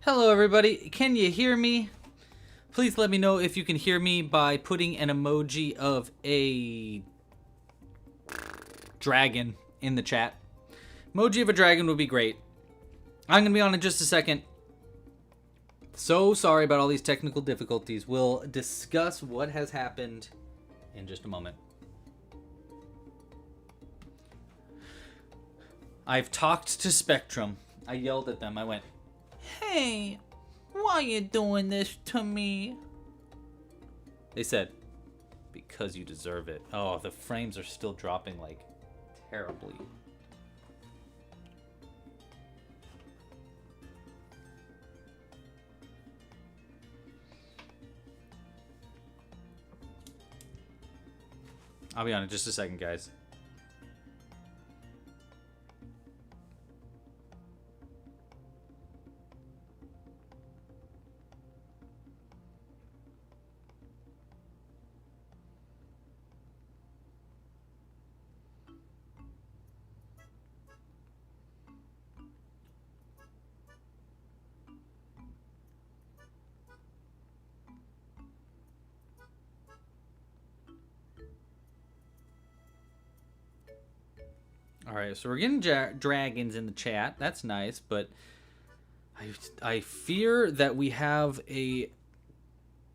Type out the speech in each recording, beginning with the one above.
Hello everybody, can you hear me? Please let me know if you can hear me by putting an emoji of a dragon in the chat. Emoji of a dragon would be great. I'm going to be on in just a second. So sorry about all these technical difficulties. We'll discuss what has happened in just a moment. I've talked to Spectrum. I yelled at them. I went, "Hey, why you doing this to me?" They said, "Because you deserve it." Oh, the frames are still dropping like terribly. I'll be on in just a second, guys. Alright, so we're getting dragons in the chat. That's nice, but I fear that we're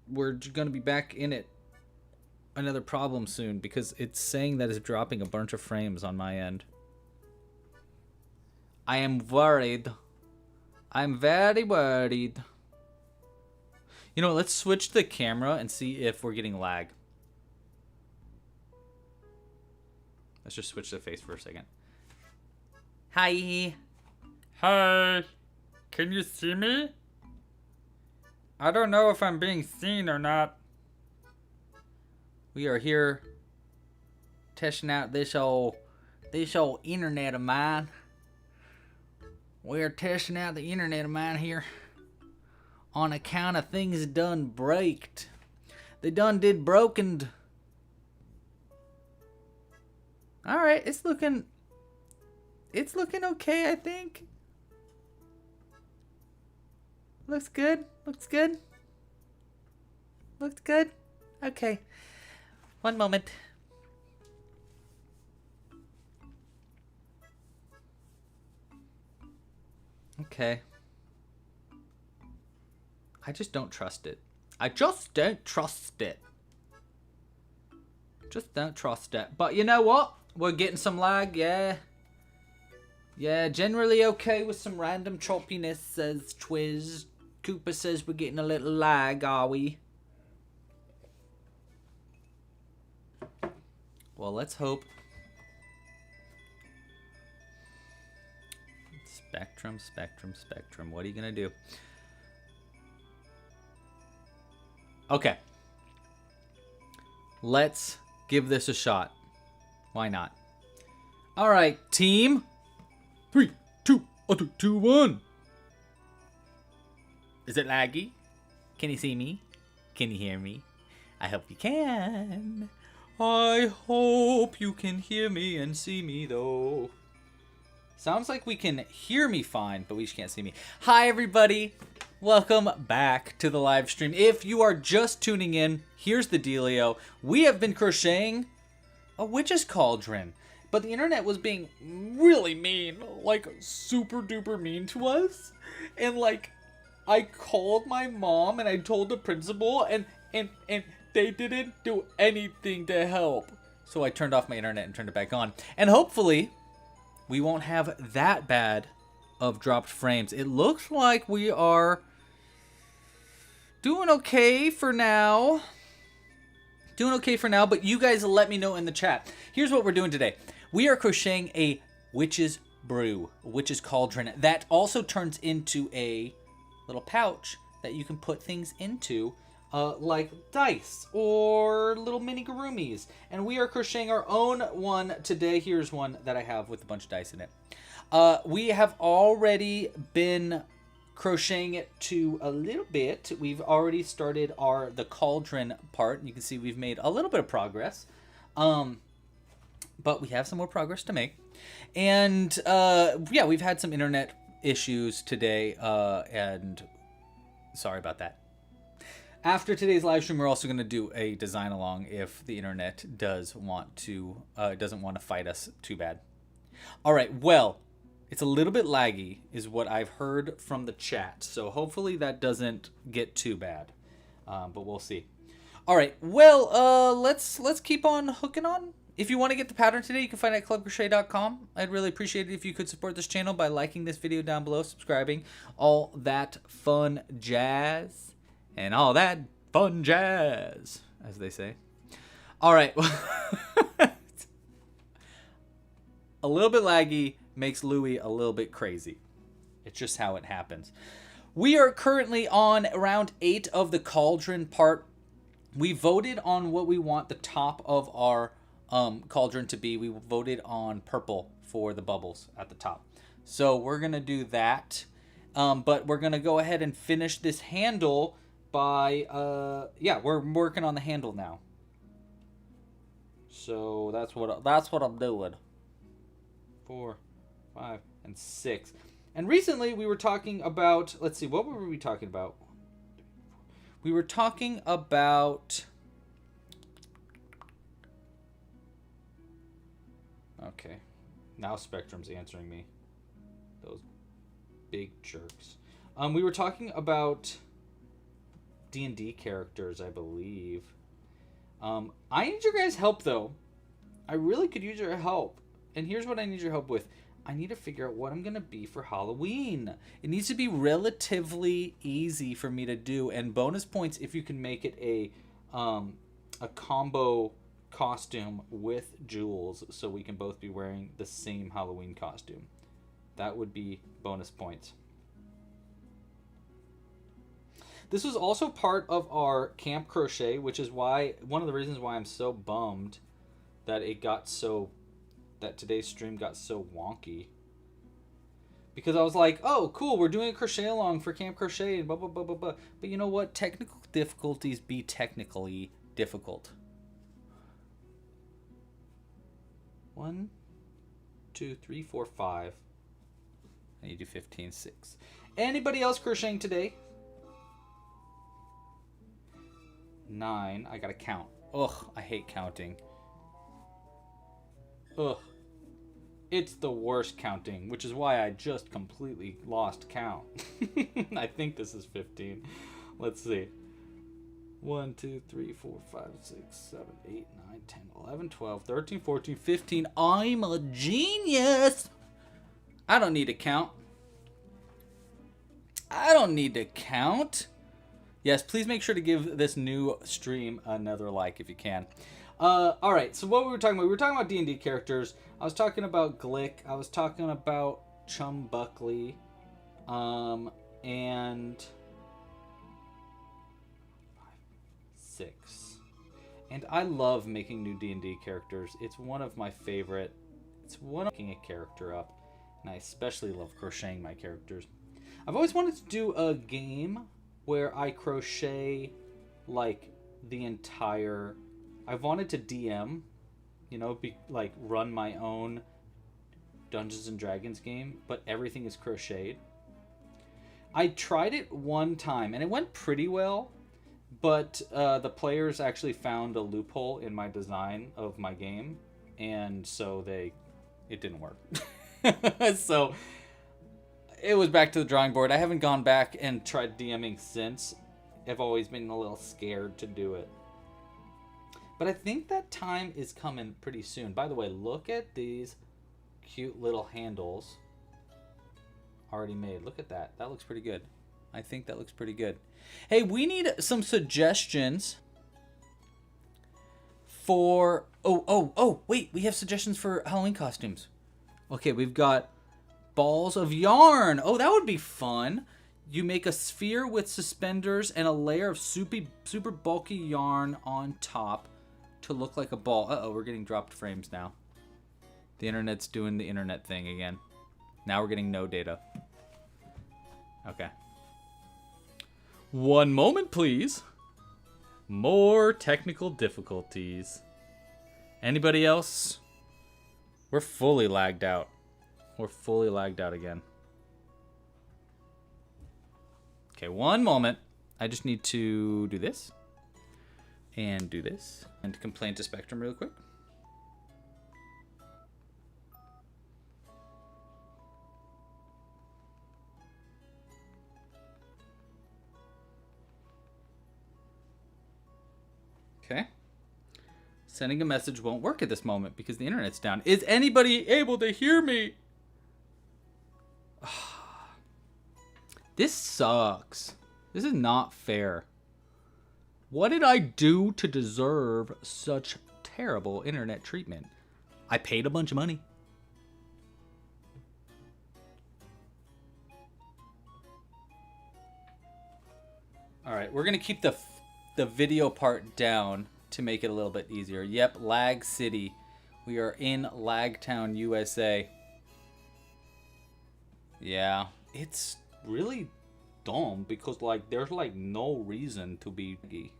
going to be back in it another problem soon, because it's saying that it's dropping a bunch of frames on my end. I am worried. I'm very worried. You know, let's switch the camera and see if we're getting lag. Let's just switch the face for a second. Hi. Hi. Can you see me? I don't know if I'm being seen or not. We are here testing out this old internet of mine. We are testing out the internet of mine here on account of things done braked. They done did broken. Alright, it's looking okay, I think. Looks good. Looks good. Looks good. Okay. One moment. Okay. I just don't trust it. I just don't trust it. Just don't trust it. But you know what? We're getting some lag, yeah. Yeah, generally okay with some random choppiness, says Twiz. Cooper says we're getting a little lag, are we? Well, let's hope. Spectrum, Spectrum, Spectrum. What are you going to do? Okay. Let's give this a shot. Why not? All right, team. 3, 2, 2, 1. Is it laggy? Can you see me? Can you hear me? I hope you can. I hope you can hear me and see me, though. Sounds like we can hear me fine, but we just can't see me. Hi, everybody. Welcome back to the live stream. If you are just tuning in, here's the dealio. We have been crocheting a witch's cauldron, but the internet was being really mean, like super duper mean to us. And like, I called my mom and I told the principal, and they didn't do anything to help. So I turned off my internet and turned it back on. And hopefully we won't have that bad of dropped frames. It looks like we are doing okay for now. Doing okay for now, but you guys let me know in the chat. Here's what we're doing today. We are crocheting a witch's brew, a witch's cauldron, that also turns into a little pouch that you can put things into, like dice or little mini gurumis. And we are crocheting our own one today. Here's one that I have with a bunch of dice in it. We have already been crocheting it to a little bit. We've already started the cauldron part. You can see we've made a little bit of progress. But we have some more progress to make. And yeah, we've had some internet issues today, and Sorry about that. After today's live stream, we're also going to do a design along if the internet doesn't want to fight us too bad. All right, well, it's a little bit laggy is what I've heard from the chat. So hopefully that doesn't get too bad. But we'll see. All right, well, let's keep on hooking on. If you want to get the pattern today, you can find it at clubcrochet.com. I'd really appreciate it if you could support this channel by liking this video down below, subscribing, all that fun jazz. And all that fun jazz, as they say. All right. A little bit laggy makes Louie a little bit crazy. It's just how it happens. We are currently on round 8 of the cauldron part. We voted on what we want the top of our cauldron to be. We voted on purple for the bubbles at the top. So we're going to do that. But we're going to go ahead and finish this handle by, we're working on the handle now. So that's what I'm doing. 4, 5, and 6. And recently we were talking about, let's see, what were we talking about? We were talking about, okay, now Spectrum's answering me. Those big jerks. We were talking about D&D characters, I believe. I need your guys' help, though. I really could use your help. And here's what I need your help with. I need to figure out what I'm going to be for Halloween. It needs to be relatively easy for me to do. And bonus points if you can make it a combo costume with Jules, so we can both be wearing the same Halloween costume. That would be bonus points. This was also part of our Camp Crochet, which is why one of the reasons why I'm so bummed that that today's stream got so wonky. Because I was like, oh, cool, we're doing a crochet along for Camp Crochet and blah, blah, blah, blah, blah. But you know what? Technical difficulties be technically difficult. 1, 2, 3, 4, 5. I need to do 15, 6. Anybody else crocheting today? 9. I gotta count. Ugh, I hate counting. Ugh. It's the worst counting, which is why I just completely lost count. I think this is 15. Let's see. 1, 2, 3, 4, 5, 6, 7, 8, 9, 10, 11, 12, 13, 14, 15. I'm a genius! I don't need to count. I don't need to count. Yes, please make sure to give this new stream another like if you can. All right, so what we were talking about? We were talking about D&D characters. I was talking about Glick. I was talking about Chum Buckley. And 6. And I love making new D&D characters. It's one of my favorite. It's one of making a character up. And I especially love crocheting my characters. I've always wanted to do a game where I crochet like the entire... I've wanted to DM, you know, run my own Dungeons and Dragons game, but everything is crocheted. I tried it one time and it went pretty well, but the players actually found a loophole in my design of my game, and so it didn't work. So it was back to the drawing board. I haven't gone back and tried DMing since. I've always been a little scared to do it. But I think that time is coming pretty soon. By the way, look at these cute little handles already made. Look at that. That looks pretty good. I think that looks pretty good. Hey, we need some suggestions for... wait. We have suggestions for Halloween costumes. Okay, we've got balls of yarn. Oh, that would be fun. You make a sphere with suspenders and a layer of super bulky yarn on top to look like a ball. Uh-oh, we're getting dropped frames now. The internet's doing the internet thing again. Now we're getting no data. Okay. One moment, please. More technical difficulties. Anybody else? We're fully lagged out. We're fully lagged out again. Okay, one moment. I just need to do this. And do this. And complain to Spectrum real quick. Okay. Sending a message won't work at this moment because the internet's down. Is anybody able to hear me? This sucks. This is not fair. What did I do to deserve such terrible internet treatment? I paid a bunch of money. All right, we're going to keep the video part down to make it a little bit easier. Yep, Lag City. We are in Lagtown, USA. Yeah, it's really dumb because like there's like no reason to be buggy.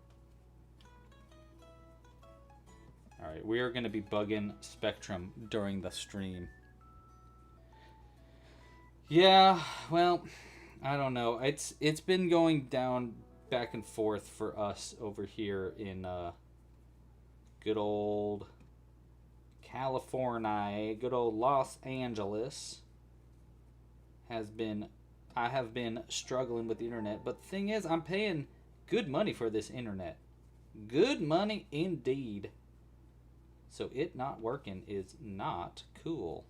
All right, we are going to be bugging Spectrum during the stream. Yeah, well, I don't know. It's been going down back and forth for us over here in good old California, good old Los Angeles. I have been struggling with the internet, but the thing is, I'm paying good money for this internet. Good money indeed. So it not working is not cool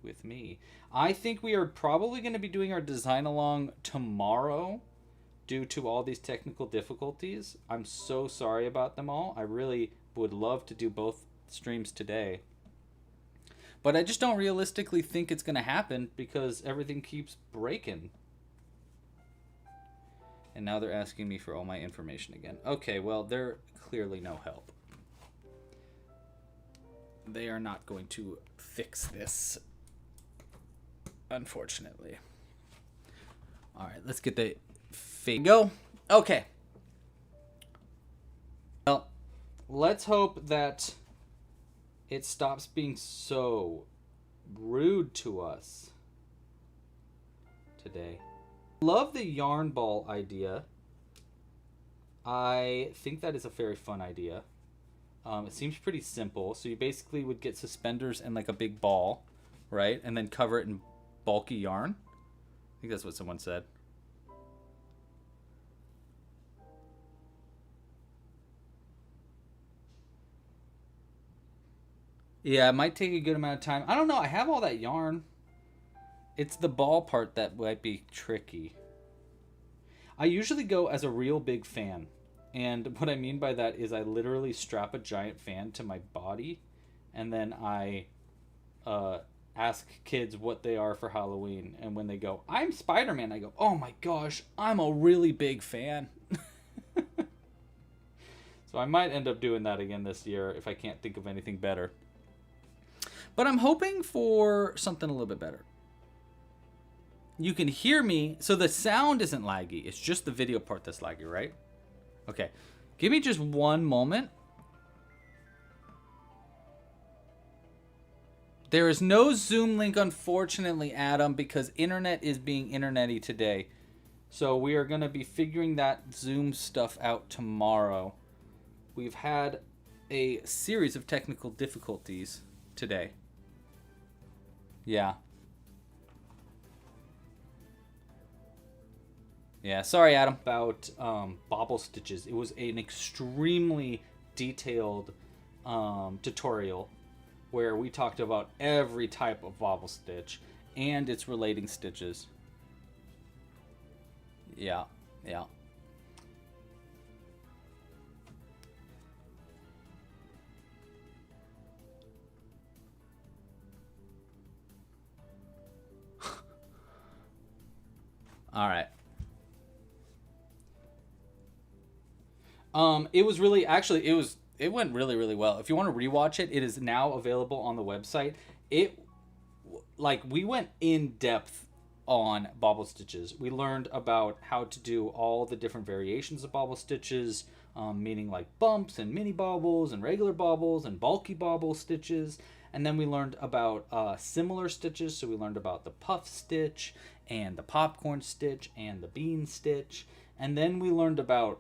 with me. I think we are probably going to be doing our design along tomorrow due to all these technical difficulties. I'm so sorry about them all. I really would love to do both streams today. But I just don't realistically think it's going to happen because everything keeps breaking. And now they're asking me for all my information again. Okay, well, they're clearly no help. They are not going to fix this, unfortunately. All right, let's get the go. Okay. Well, let's hope that it stops being so rude to us today. Love the yarn ball idea. I think that is a very fun idea. It seems pretty simple. So you basically would get suspenders and like a big ball, right? And then cover it in bulky yarn. I think that's what someone said. Yeah, it might take a good amount of time. I don't know. I have all that yarn. It's the ball part that might be tricky. I usually go as a real big fan. And what I mean by that is I literally strap a giant fan to my body. And then I ask kids what they are for Halloween. And when they go, I'm Spider-Man, I go, oh my gosh, I'm a really big fan. So I might end up doing that again this year if I can't think of anything better. But I'm hoping for something a little bit better. You can hear me, so the sound isn't laggy. It's just the video part that's laggy, right? Okay, give me just one moment. There is no Zoom link, unfortunately, Adam, because internet is being internet-y today. So we are going to be figuring that Zoom stuff out tomorrow. We've had a series of technical difficulties today. Yeah. Yeah, sorry, Adam. About bobble stitches. It was an extremely detailed tutorial where we talked about every type of bobble stitch and its relating stitches. Yeah, yeah. All right. It was really, actually, it went really, really well. If you want to rewatch it, it is now available on the website. We went in depth on bobble stitches. We learned about how to do all the different variations of bobble stitches, meaning like bumps and mini bobbles and regular bobbles and bulky bobble stitches. And then we learned about similar stitches. So we learned about the puff stitch and the popcorn stitch and the bean stitch. And then we learned about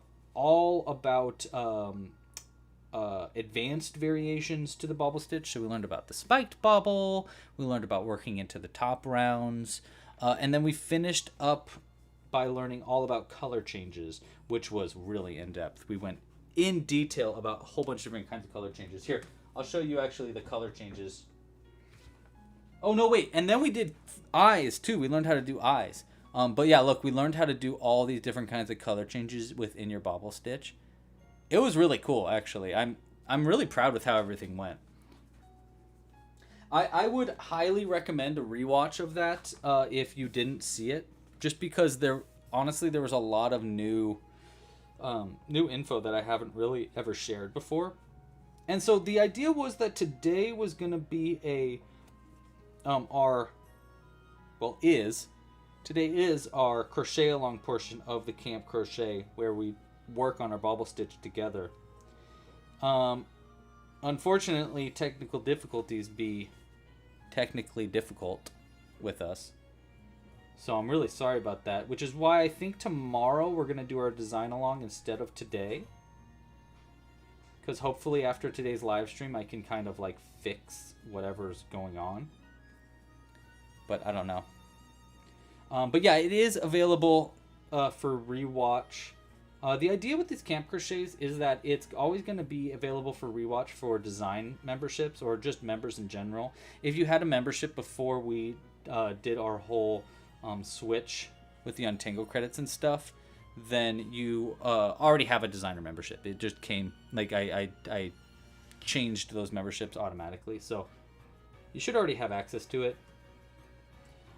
advanced variations to the bobble stitch. So we learned about the spiked bobble. We learned about working into the top rounds. And then we finished up by learning all about color changes, which was really in-depth. We went in detail about a whole bunch of different kinds of color changes. Here, I'll show you actually the color changes. Oh, no, wait. And then we did eyes, too. We learned how to do eyes. But yeah, look, we learned how to do all these different kinds of color changes within your bobble stitch. It was really cool, actually. I'm really proud with how everything went. I would highly recommend a rewatch of that if you didn't see it, just because there was a lot of new info that I haven't really ever shared before. And so the idea was that today was going to be today is our crochet along portion of the Camp Crochet, where we work on our bobble stitch together. Unfortunately, technical difficulties be technically difficult with us. So I'm really sorry about that, which is why I think tomorrow we're going to do our design along instead of today. Because hopefully after today's live stream, I can kind of like fix whatever's going on. But I don't know. But yeah, it is available for rewatch. The idea with these Camp Crochets is that it's always going to be available for rewatch for design memberships or just members in general. If you had a membership before we did our whole switch with the Untangle credits and stuff, then you already have a designer membership. It just came, like I changed those memberships automatically, so you should already have access to it.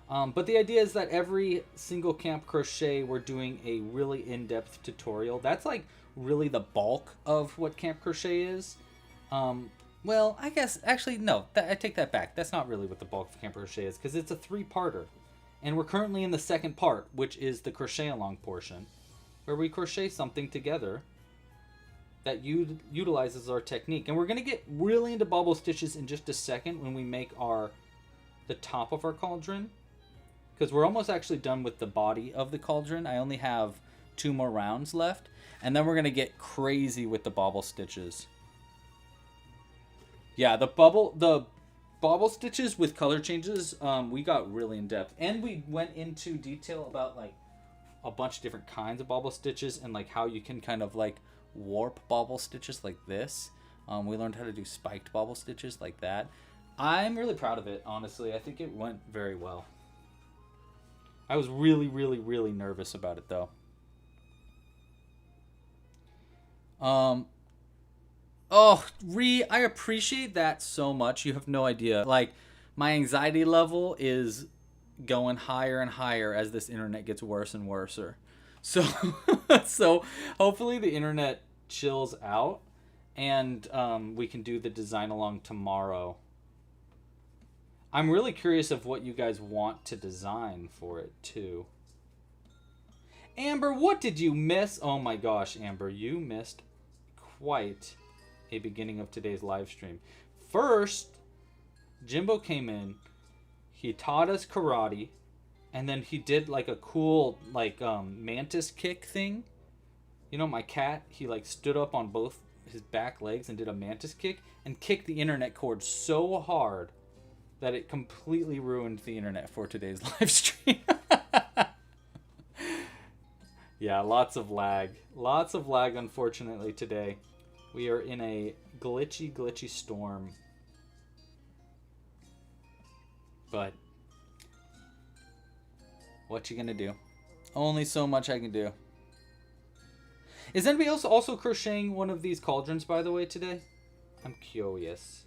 But the idea is that every single Camp Crochet, we're doing a really in-depth tutorial. That's like really the bulk of what Camp Crochet is. Well, I guess, actually, no, I take that back. That's not really what the bulk of Camp Crochet is, because it's a 3-parter. And we're currently in the second part, which is the crochet along portion, where we crochet something together that utilizes our technique. And we're going to get really into bobble stitches in just a second when we make the top of our cauldron. Because we're almost actually done with the body of the cauldron. I only have 2 more rounds left. And then we're going to get crazy with the bobble stitches. Yeah, the bobble stitches with color changes, we got really in depth. And we went into detail about like a bunch of different kinds of bobble stitches and like how you can kind of like warp bobble stitches like this. We learned how to do spiked bobble stitches like that. I'm really proud of it, honestly. I think it went very well. I was really, really, really nervous about it, though. I appreciate that so much. You have no idea. Like, my anxiety level is going higher and higher as this internet gets worse and worse. So, so hopefully the internet chills out and we can do the design along tomorrow. I'm really curious of what you guys want to design for it, too. Amber, what did you miss? Oh my gosh, Amber, you missed quite a beginning of today's live stream. First, Jimbo came in, he taught us karate, and then he did like a cool like mantis kick thing. You know, my cat, he like stood up on both his back legs and did a mantis kick and kicked the internet cord so hard that it completely ruined the internet for today's live stream. Yeah, lots of lag. Lots of lag, unfortunately, today. We are in a glitchy storm. But what you gonna do? Only so much I can do. Is anybody else also crocheting one of these cauldrons, by the way, today? I'm curious.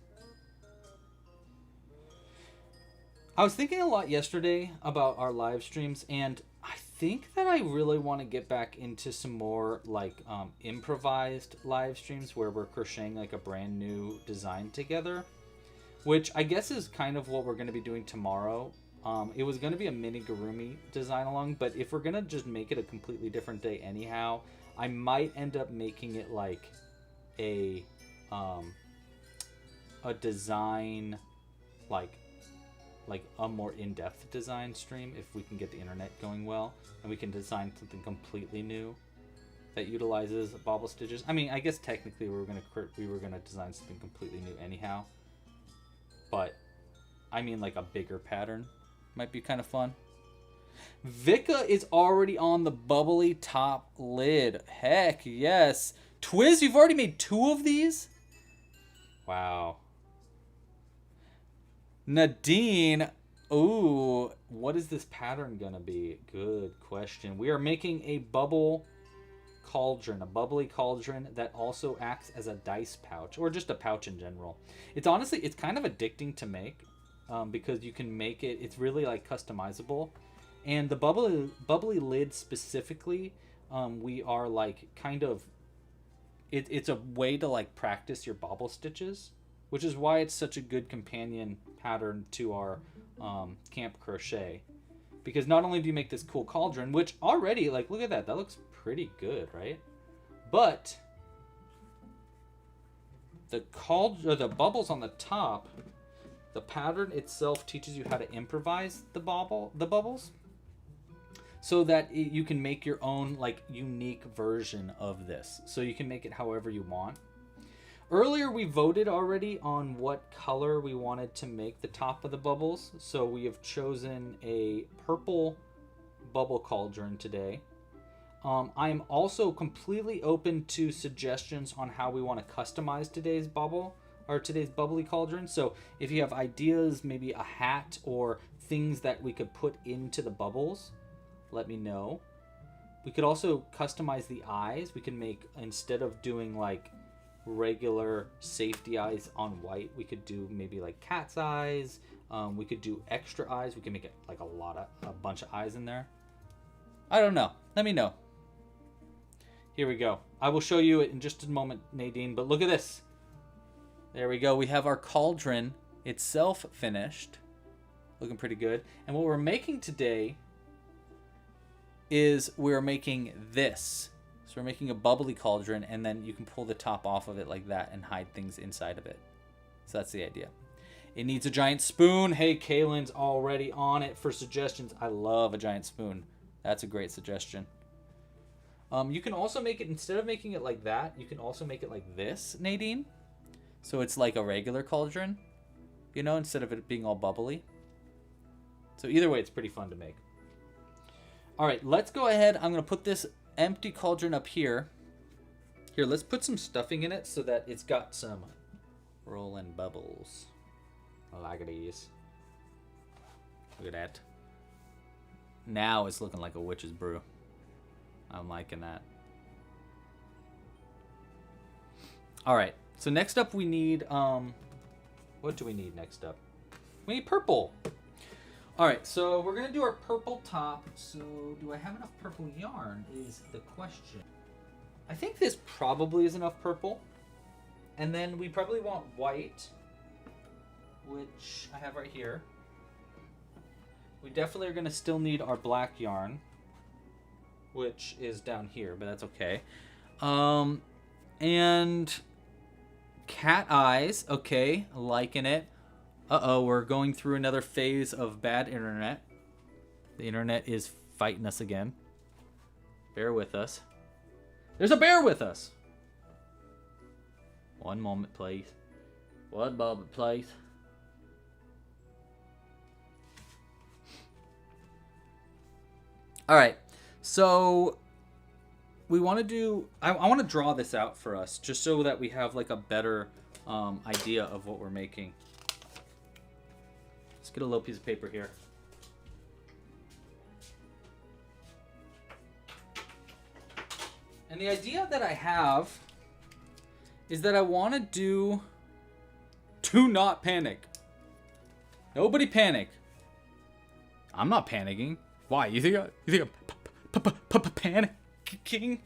I was thinking a lot yesterday about our live streams, and I think that I really want to get back into some more like improvised live streams where we're crocheting like a brand new design together, which I guess is kind of what we're going to be doing tomorrow. It was going to be a Amigurumi design along, but if we're going to just make it a completely different day anyhow, I might end up making it like a design, like a more in-depth design stream if we can get the internet going well, and we can design something completely new that utilizes bobble stitches. I mean, I guess technically we were gonna design something completely new anyhow, but I mean, like a bigger pattern might be kind of fun. Vika is already on the bubbly top lid. Heck yes. Twiz, you've already made 2 of these? Wow. Nadine, ooh, what is this pattern gonna be? Good question. We are making a bubble cauldron, a bubbly cauldron that also acts as a dice pouch, or just a pouch in general. It's honestly, it's kind of addicting to make, because you can make it, it's really like customizable. And the bubbly lid specifically, we are like kind of, it's a way to like practice your bobble stitches, which is why it's such a good companion pattern to our camp crochet. Because not only do you make this cool cauldron, which already, like, look at that, that looks pretty good, right? But the bubbles on the top, the pattern itself teaches you how to improvise the bubbles, so that you can make your own like unique version of this. So you can make it however you want. Earlier we voted already on what color we wanted to make the top of the bubbles. So we have chosen a purple bubble cauldron today. I am also completely open to suggestions on how we want to customize today's bubbly cauldron. So if you have ideas, maybe a hat or things that we could put into the bubbles, let me know. We could also customize the eyes. We can make, instead of doing like regular safety eyes on white, we could do maybe like cat's eyes. We could do extra eyes. We can make it like a bunch of eyes in there. I don't know. Let me know. Here we go. I will show you it in just a moment, Nadine, but look at this. There we go. We have our cauldron itself finished. Looking pretty good. And what we're making today is we're making this. So we're making a bubbly cauldron, and then you can pull the top off of it like that and hide things inside of it. So that's the idea. It needs a giant spoon. Hey, Kaylin's already on it for suggestions. I love a giant spoon. That's a great suggestion. You can also make it, instead of making it like that, you can also make it like this, Nadine. So it's like a regular cauldron, you know, instead of it being all bubbly. So either way, it's pretty fun to make. All right, let's go ahead. I'm going to put this empty cauldron up here. Here, let's put some stuffing in it so that it's got some rolling bubbles. Like these. Look at that. Now it's looking like a witch's brew. I'm liking that. All right, so next up we need, what do we need next up? We need purple. All right, so we're gonna do our purple top. So do I have enough purple yarn is the question. I think this probably is enough purple. And then we probably want white, which I have right here. We definitely are gonna still need our black yarn, which is down here, but that's okay. And cat eyes, okay, liking it. Uh-oh, we're going through another phase of bad internet. The internet is fighting us again. Bear with us. There's a bear with us! One moment, please. One moment, please. All right, so we want to do, I want to draw this out for us just so that we have like a better idea of what we're making. Let's get a little piece of paper here. And the idea that I have is that I want to do not panic. Nobody panic. I'm not panicking. Why? You think I'm panicking?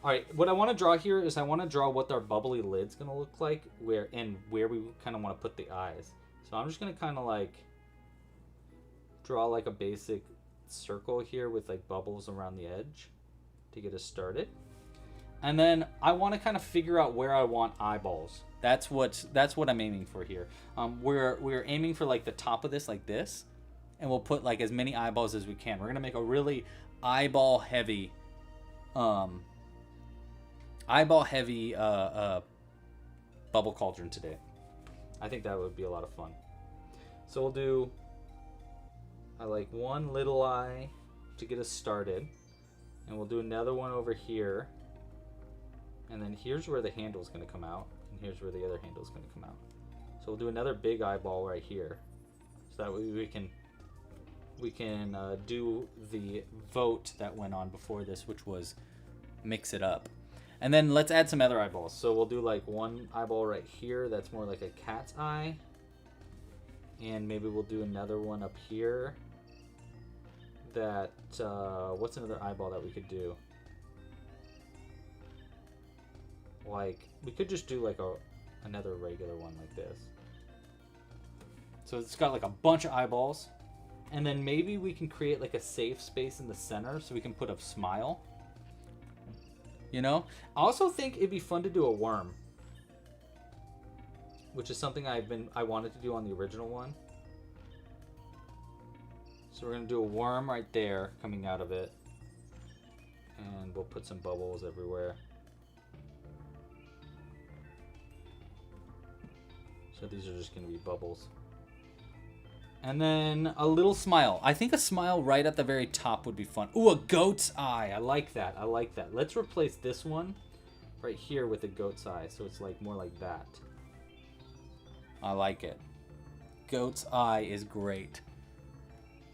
All right, what I want to draw here is I want to draw what our bubbly lid's going to look like, where we kind of want to put the eyes. So I'm just going to kind of like draw like a basic circle here with like bubbles around the edge to get us started. And then I want to kind of figure out where I want eyeballs. That's what I'm aiming for here. We're aiming for like the top of this, like this, and we'll put like as many eyeballs as we can. We're gonna make a really eyeball heavy bubble cauldron today. I think that would be a lot of fun. So we'll do like one little eye to get us started, and we'll do another one over here, and then here's where the handle is going to come out, and here's where the other handle is going to come out. So we'll do another big eyeball right here, so that way we can do the vote that went on before this, which was mix it up. And then let's add some other eyeballs. So we'll do like one eyeball right here that's more like a cat's eye, and maybe we'll do another one up here that what's another eyeball that we could do? Like we could just do like another regular one like this. So it's got like a bunch of eyeballs, and then maybe we can create like a safe space in the center so we can put a smile. You know, I also think it'd be fun to do a worm, which is something I wanted to do on the original one. So we're gonna do a worm right there coming out of it, and we'll put some bubbles everywhere. So these are just gonna be bubbles. And then a little smile. I think a smile right at the very top would be fun. Ooh, a goat's eye. I like that. I like that. Let's replace this one right here with a goat's eye, so it's like more like that. I like it. Goat's eye is great.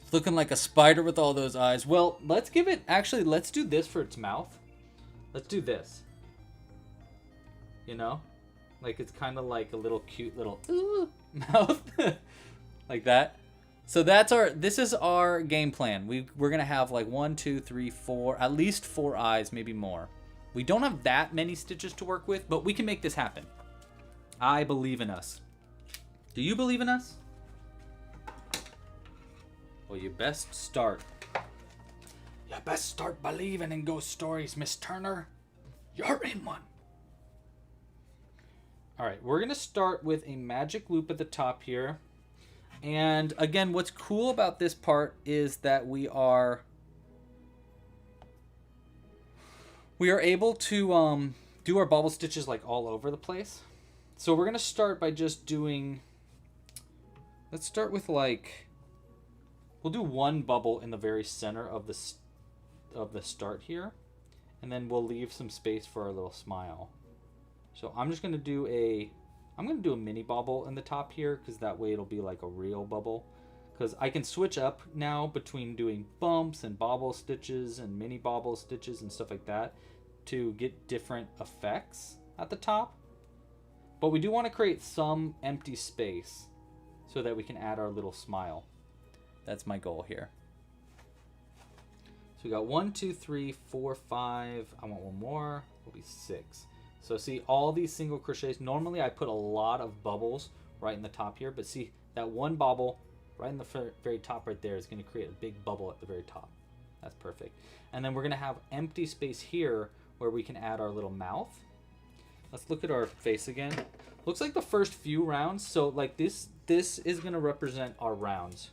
It's looking like a spider with all those eyes. Well, let's give it... Actually, let's do this for its mouth. Let's do this. You know? Like, it's kind of like a little cute little ooh mouth. Like that. So this is our game plan. We're gonna have like 1, 2, 3, 4, at least 4 eyes, maybe more. We don't have that many stitches to work with, but we can make this happen. I believe in us. Do you believe in us? Well, you best start. You best start believing in ghost stories, Miss Turner. You're in one. All right, we're gonna start with a magic loop at the top here. And again, what's cool about this part is that we are able to do our bobble stitches like all over the place. So we're gonna start by just doing. Let's start with like. We'll do one bubble in the very center of the start here, and then we'll leave some space for our little smile. So I'm just gonna do a mini bobble in the top here, because that way it'll be like a real bubble. Because I can switch up now between doing bumps and bobble stitches and mini bobble stitches and stuff like that to get different effects at the top. But we do want to create some empty space so that we can add our little smile. That's my goal here. So we got 1, 2, 3, 4, 5. I want one more. It'll be 6. So see all these single crochets. Normally I put a lot of bubbles right in the top here, but see that one bubble right in the very top right there is going to create a big bubble at the very top. That's perfect. And then we're going to have empty space here where we can add our little mouth. Let's look at our face again. Looks like the first few rounds. So like this is going to represent our rounds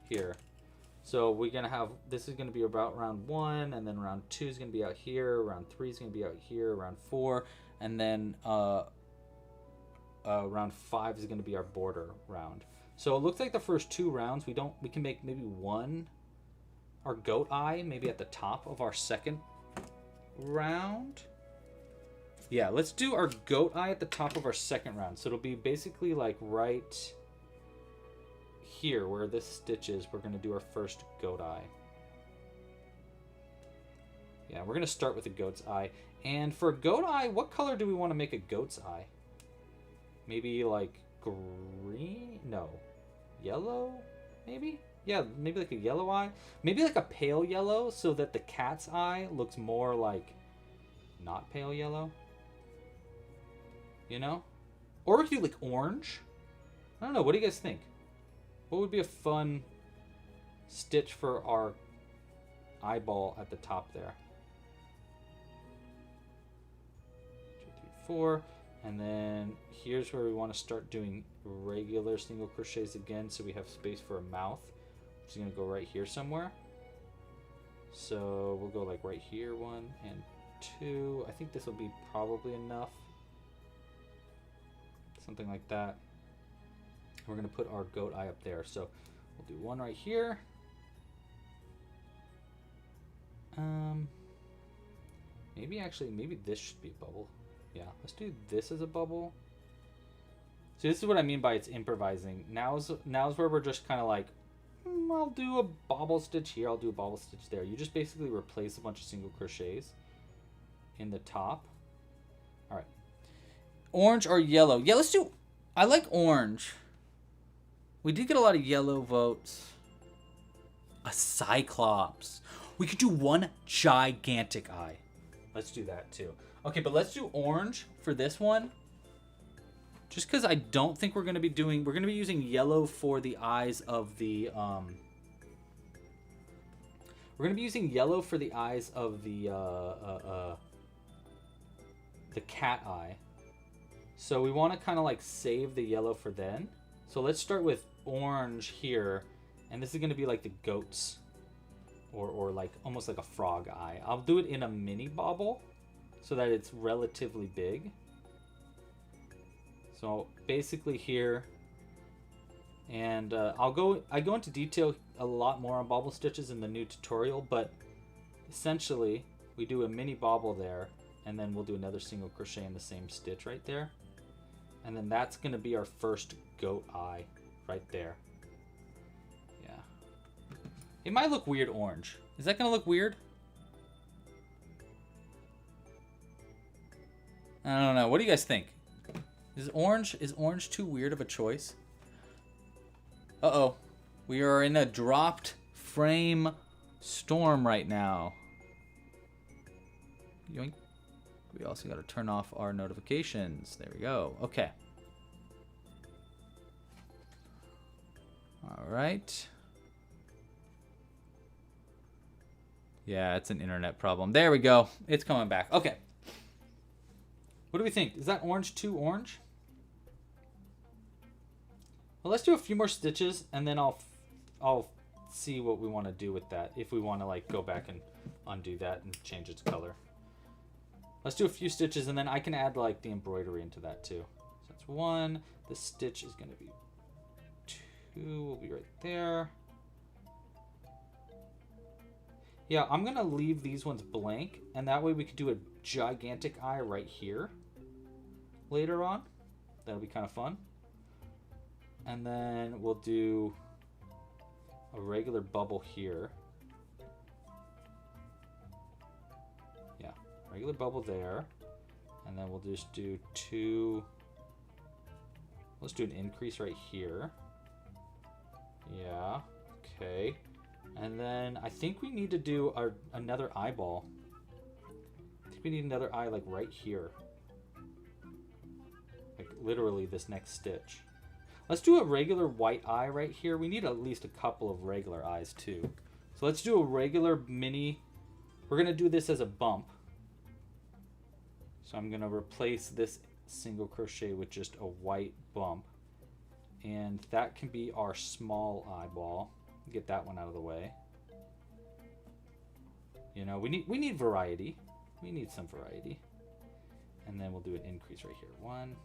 here. So we're going to have, this is going to be about round 1, and then round 2 is going to be out here, round 3 is going to be out here, round 4, and then round 5 is going to be our border round. So it looks like the first 2 rounds, we can make maybe our goat eye, maybe at the top of our second round. Yeah, let's do our goat eye at the top of our second round. So it'll be basically like right here where this stitch is. We're going to do our first goat eye. Yeah, we're going to start with a goat's eye. And for a goat eye, what color do we want to make a goat's eye? Maybe like green? No. Yellow? Maybe? Yeah, maybe like a yellow eye. Maybe like a pale yellow so that the cat's eye looks more like not pale yellow. You know? Or we could do like orange. I don't know. What do you guys think? What would be a fun stitch for our eyeball at the top there. 2, 3, 4. And then here's where we want to start doing regular single crochets again, so we have space for a mouth, which is going to go right here somewhere. So we'll go like right here, 1 and 2. I think this will be probably enough. Something like that. We're going to put our goat eye up there. So we'll do 1 right here. Maybe this should be a bubble. Yeah, let's do this as a bubble. So this is what I mean by it's improvising. Now's where we're just kind of like, I'll do a bobble stitch here, I'll do a bobble stitch there. You just basically replace a bunch of single crochets in the top. All right. Orange or yellow? Yeah, let's do, I like orange. We did get a lot of yellow votes. A cyclops. We could do one gigantic eye. Let's do that too. Okay, but let's do orange for this one. Just because I don't think we're going to be doing... We're going to be using yellow for the eyes of the... We're going to be using yellow for the eyes of the cat eye. So we want to kind of like save the yellow for then. So let's start with orange here. And this is going to be like the goat's. Or like almost like a frog eye. I'll do it in a mini bobble so that it's relatively big. So basically here, and I go into detail a lot more on bobble stitches in the new tutorial, but essentially we do a mini bobble there, and then we'll do another single crochet in the same stitch right there, and then that's going to be our first goat eye right there. Yeah, it might look weird orange. Is that going to look weird? I don't know. What do you guys think? Is orange too weird of a choice? Uh-oh. We are in a dropped frame storm right now. Yoink. We also got to turn off our notifications. There we go. Okay. All right. Yeah, it's an internet problem. There we go. It's coming back. Okay. What do we think? Is that orange too orange? Well, let's do a few more stitches, and then I'll see what we want to do with that. If we want to like go back and undo that and change its color. Let's do a few stitches, and then I can add like the embroidery into that too. So that's 1. The stitch is going to be 2. Will be right there. Yeah, I'm going to leave these ones blank, and that way we could do a gigantic eye right here later on. That'll be kind of fun. And then we'll do a regular bubble here. Yeah, regular bubble there. And then we'll just do 2. Let's do an increase right here. Yeah, okay. And then I think we need to do another eyeball. I think we need another eye like right here. Like literally this next stitch. Let's do a regular white eye right here. We need at least a couple of regular eyes too. So let's do a regular mini. We're going to do this as a bump. So I'm going to replace this single crochet with just a white bump. And that can be our small eyeball. Get that one out of the way. You know, we need variety. We need some variety. And then we'll do an increase right here. 1.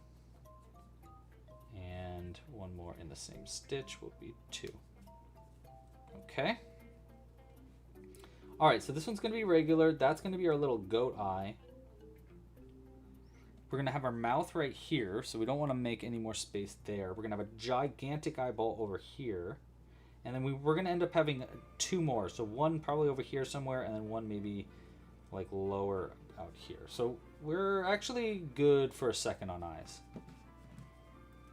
And one more in the same stitch will be 2. Okay. All right, so this one's going to be regular. That's going to be our little goat eye. We're going to have our mouth right here, so we don't want to make any more space there. We're going to have a gigantic eyeball over here. And then we're going to end up having 2 more. So one probably over here somewhere, and then one maybe like lower out here. So we're actually good for a second on eyes.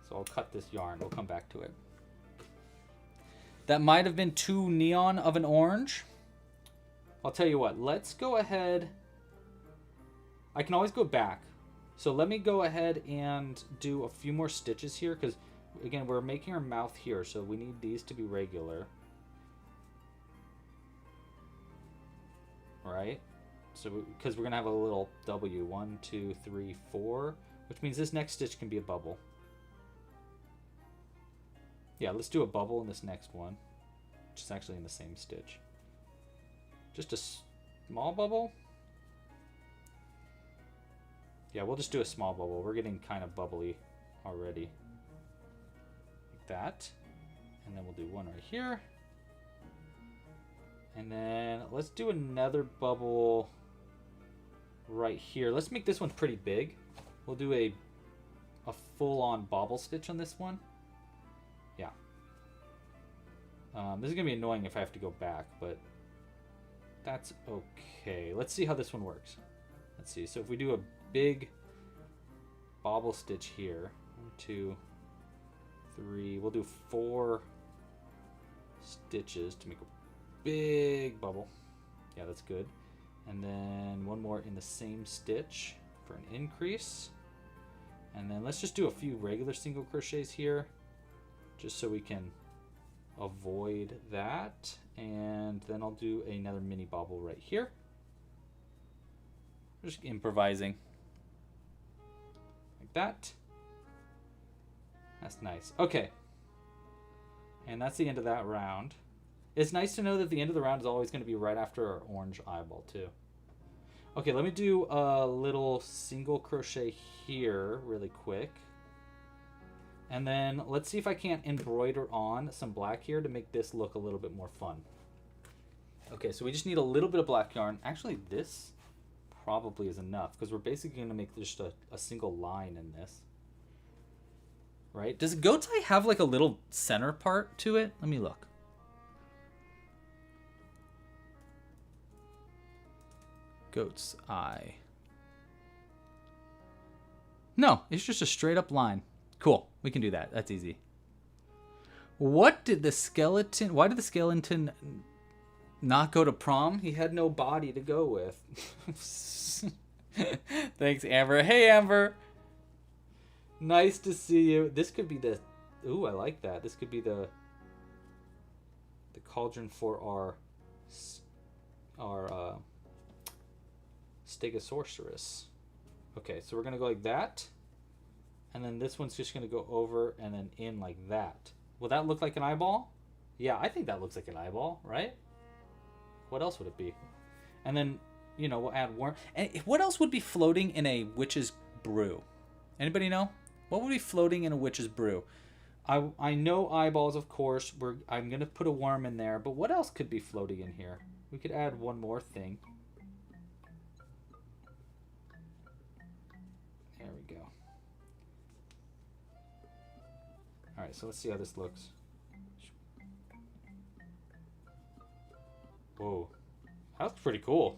So I'll cut this yarn. We'll come back to it. That might have been too neon of an orange. I'll tell you what. Let's go ahead. I can always go back. So let me go ahead and do a few more stitches here. Because, again, we're making our mouth here. So we need these to be regular. right? So because we're gonna have a little W, 1, 2, 3, 4, which means this next stitch can be a bubble. Yeah, let's do a bubble in this next one, which is actually in the same stitch. Just a small bubble. Yeah, we'll just do a small bubble. We're getting kind of bubbly already. Like that. And then we'll do one right here. And then let's do another bubble right here. Let's make this one pretty big. We'll do a full-on bobble stitch on this one. Yeah. This is going to be annoying if I have to go back, but that's okay. Let's see how this one works. Let's see. So if we do a big bobble stitch here, 1, 2, 3, we'll do 4 stitches to make a big bubble. Yeah, that's good. And then one more in the same stitch for an increase. And then let's just do a few regular single crochets here, just so we can avoid that. And then I'll do another mini bobble right here. Just improvising. Like that. That's nice. Okay. And that's the end of that round. It's nice to know that the end of the round is always going to be right after our orange eyeball too. Okay, let me do a little single crochet here really quick. And then let's see if I can't embroider on some black here to make this look a little bit more fun. Okay, so we just need a little bit of black yarn. Actually, this probably is enough because we're basically going to make just a single line in this. Right? Does goat's eye have like a little center part to it? Let me look. Goat's eye. No, it's just a straight up line. Cool. We can do that. That's easy. What did the skeleton... Why did the skeleton not go to prom? He had no body to go with. Thanks, Amber. Hey, Amber. Nice to see you. This could be the... Ooh, I like that. This could be the cauldron for our Stegosaurus. Okay, so we're going to go like that. And then this one's just going to go over and then in like that. Will that look like an eyeball? Yeah, I think that looks like an eyeball, right? What else would it be? And then, you know, we'll add worm. And what else would be floating in a witch's brew? Anybody know? What would be floating in a witch's brew? I know eyeballs, of course. I'm going to put a worm in there. But what else could be floating in here? We could add one more thing. There we go. Alright, so let's see how this looks. Whoa. That's pretty cool.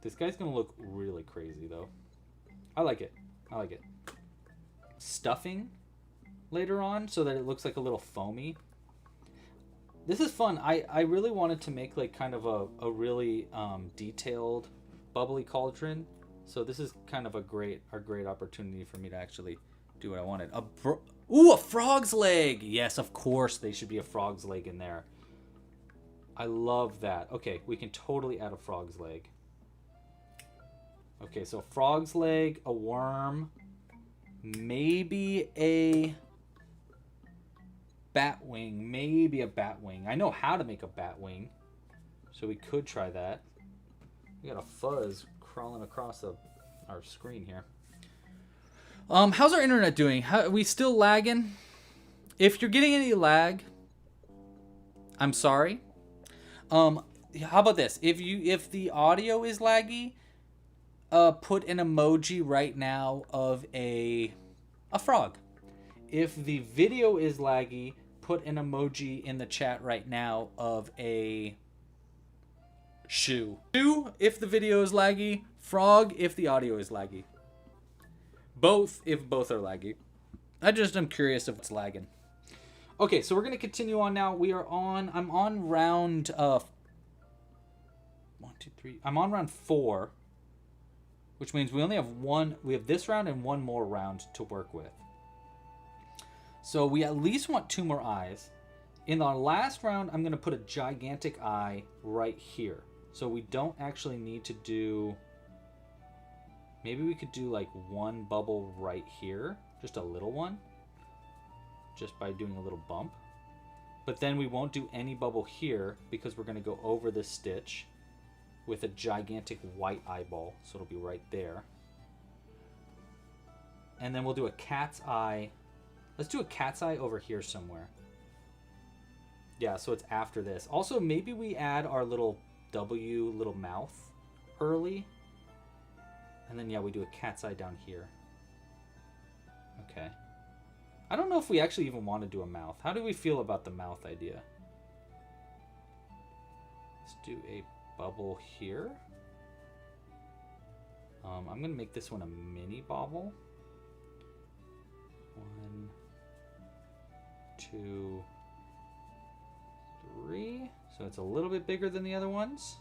This guy's gonna look really crazy, though. I like it. I like it. Stuffing later on so that it looks like a little foamy. This is fun. I really wanted to make like kind of a really detailed bubbly cauldron. So this is kind of a great opportunity for me to actually do what I wanted. Ooh, a frog's leg! Yes, of course they should be a frog's leg in there. I love that. Okay, we can totally add a frog's leg. Okay, so frog's leg, a worm, maybe a bat wing. Maybe a bat wing. I know how to make a bat wing, so we could try that. We got a fuzz crawling across our screen here. How's our internet doing? Are we still lagging? If you're getting any lag, I'm sorry. How about this? If the audio is laggy, put an emoji right now of a frog. If the video is laggy, put an emoji in the chat right now of a shoe. Shoe if the video is laggy, frog if the audio is laggy. Both if both are laggy. I'm curious if it's lagging. Okay, so we're going to continue on now. I'm on round 1, 2, 3. I'm on round 4, which means we only have one. We have this round and one more round to work with. So we at least want 2 more eyes. In our last round, I'm going to put a gigantic eye right here. So we don't actually need to do... Maybe we could do like one bubble right here. Just a little one. Just by doing a little bump. But then we won't do any bubble here because we're going to go over this stitch with a gigantic white eyeball. So it'll be right there. And then we'll do a cat's eye. Let's do a cat's eye over here somewhere. Yeah, so it's after this. Also, maybe we add our little W, little mouth early. And then, yeah, we do a cat's eye down here. Okay. I don't know if we actually even want to do a mouth. How do we feel about the mouth idea? Let's do a bubble here. I'm going to make this one a mini bobble. 1, 2, 3. So it's a little bit bigger than the other ones.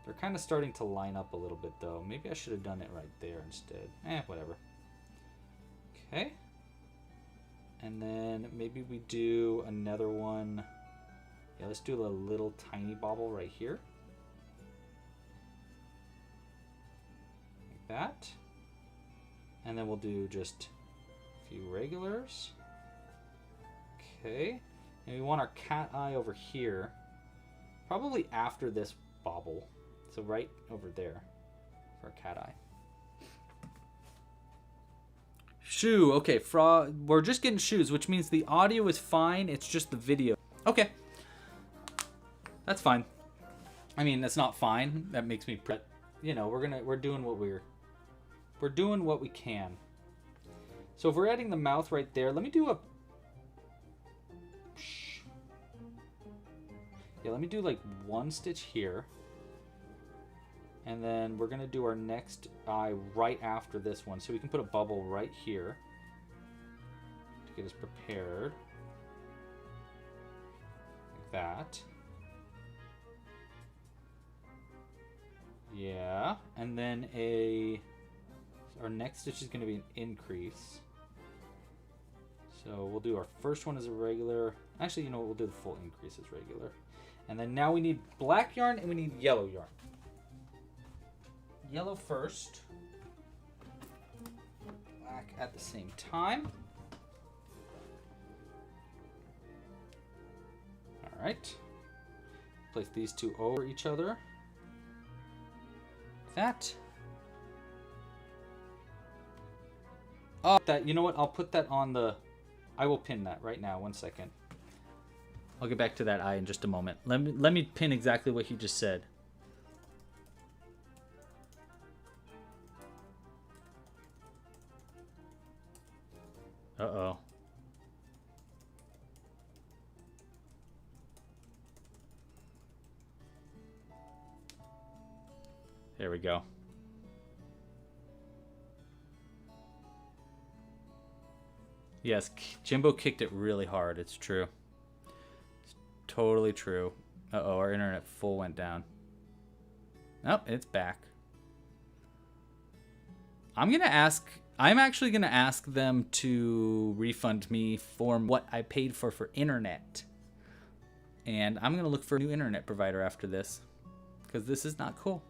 They're kind of starting to line up a little bit though. Maybe I should have done it right there instead. Whatever. Okay. And then maybe we do another one. Yeah, let's do a little tiny bobble right here. Like that. And then we'll do just a few regulars. Okay. And we want our cat eye over here. Probably after this bobble. So right over there for a cat eye. Shoe. Okay, we're just getting shoes, which means the audio is fine. It's just the video. Okay. That's fine. I mean, that's not fine. That makes me you know, we're doing what we can. So if we're adding the mouth right there, let me do like one stitch here. And then we're going to do our next eye right after this one. So we can put a bubble right here to get us prepared. Like that. Yeah. And then our next stitch is going to be an increase. So we'll do our first one as a regular. Actually, you know what? We'll do the full increase as regular. And then now we need black yarn and we need yellow yarn. Yellow first. Black at the same time. All right. Place these two over each other. Like that. Oh, you know what? I'll put that on the... I will pin that right now. 1 second. I'll get back to that eye in just a moment. Let me pin exactly what he just said. Uh-oh. There we go. Yes, Jimbo kicked it really hard. It's true. It's totally true. Uh-oh, our internet full went down. Nope, it's back. I'm actually going to ask them to refund me for what I paid for internet. And I'm going to look for a new internet provider after this. Because this is not cool.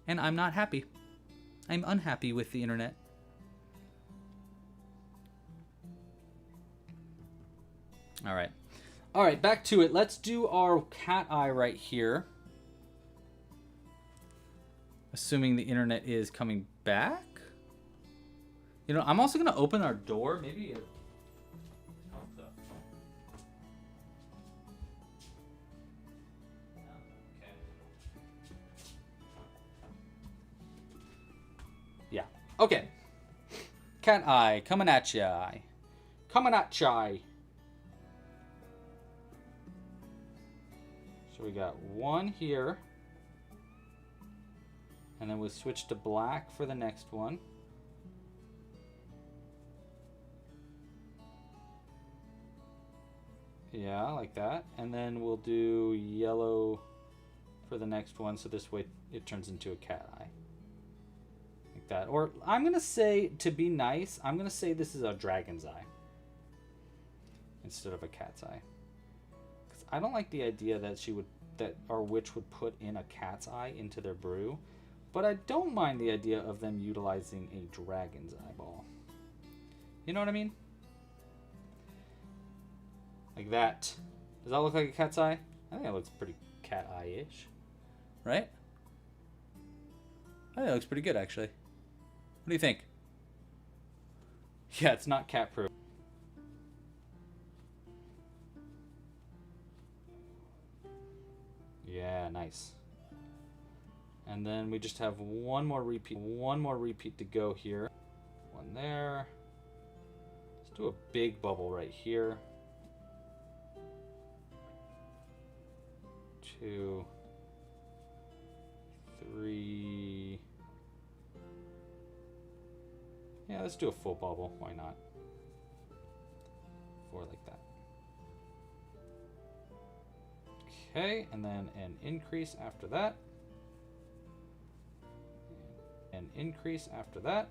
And I'm not happy. I'm unhappy with the internet. Alright. Alright, back to it. Let's do our cat eye right here. Assuming the internet is coming back. You know, I'm also going to open our door. Maybe... Yeah. Okay. Cat eye. Coming at ya. Coming at ya. So we got one here. And then we'll switch to black for the next one. Yeah, like that. And then we'll do yellow for the next one. So this way it turns into a cat eye. Like that. Or I'm going to say, to be nice, I'm going to say this is a dragon's eye. instead of a cat's eye. Because I don't like the idea that our witch would put in a cat's eye into their brew, but I don't mind the idea of them utilizing a dragon's eyeball. You know what I mean? Like that. Does that look like a cat's eye? I think it looks pretty cat eye-ish. Right? I think it looks pretty good, actually. What do you think? Yeah, it's not cat proof. Yeah, nice. And then we just have one more repeat to go here. One there. Let's do a big bubble right here. 2, 3. Yeah, let's do a full bubble. Why not? 4 like that. Okay, and then an increase after that. An increase after that.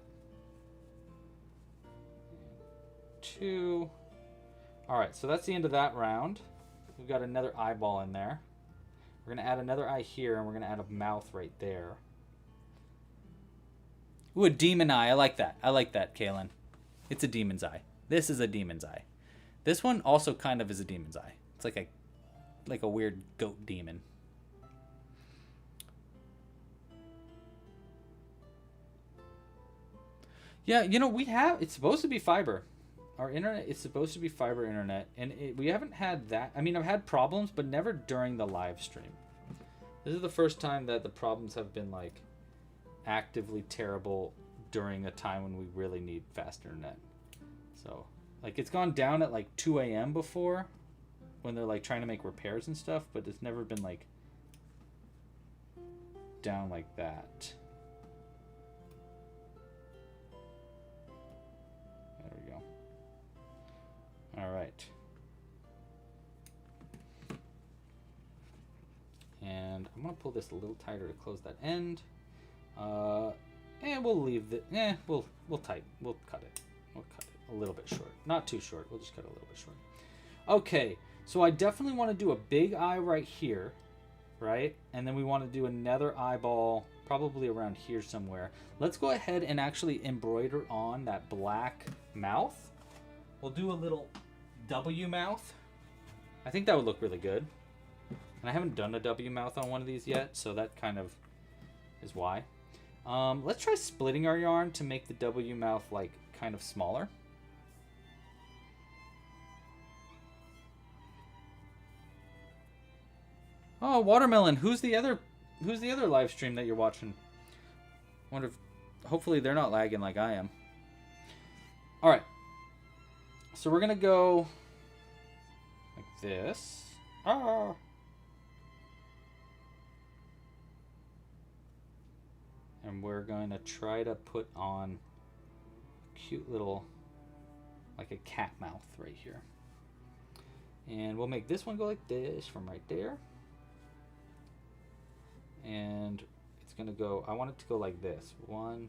And 2. All right, so that's the end of that round. We've got another eyeball in there. We're going to add another eye here, and we're going to add a mouth right there. Ooh, a demon eye. I like that. I like that, Kaylin. It's a demon's eye. This is a demon's eye. This one also kind of is a demon's eye. It's like a weird goat demon. Yeah, you know, it's supposed to be fiber. Our internet is supposed to be fiber internet, and we haven't had that. I mean, I've had problems, but never during the live stream. This is the first time that the problems have been, like, actively terrible during a time when we really need fast internet. So, like, it's gone down at, like, 2 a.m. before, when they're, like, trying to make repairs and stuff, but it's never been, like, down like that. There we go. All right. And I'm going to pull this a little tighter to close that end. And we'll leave the, we'll cut it. We'll cut it a little bit short. Not too short. We'll just cut it a little bit short. Okay, so I definitely want to do a big eye right here, right? And then we want to do another eyeball probably around here somewhere. Let's go ahead and actually embroider on that black mouth. We'll do a little W mouth. I think that would look really good. And I haven't done a W mouth on one of these yet, so that kind of is why. Let's try splitting our yarn to make the W mouth like kind of smaller. Oh, Watermelon, who's the other live stream that you're watching? Wonder if hopefully they're not lagging like I am. All right. So we're going to go like this. Ah. And we're going to try to put on a cute little, like a cat mouth right here. And we'll make this one go like this from right there. And it's going to go, I want it to go like this. One,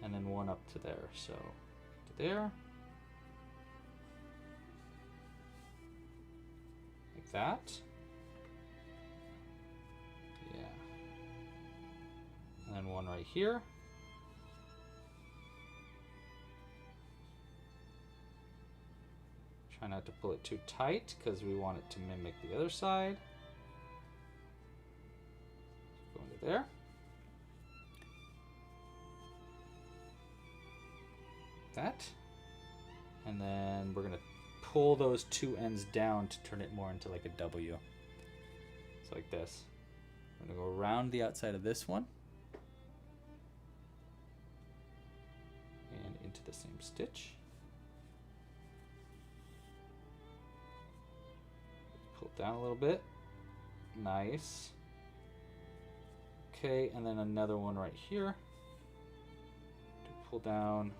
and then one up to there. So, to there. Like that. Yeah. And then one right here. Try not to pull it too tight because we want it to mimic the other side. Go into there. That. And then we're going to pull those two ends down to turn it more into like a W. So like this. We're going to go around the outside of this one. And into the same stitch. Pull it down a little bit. Nice. Okay, and then another one right here. To pull down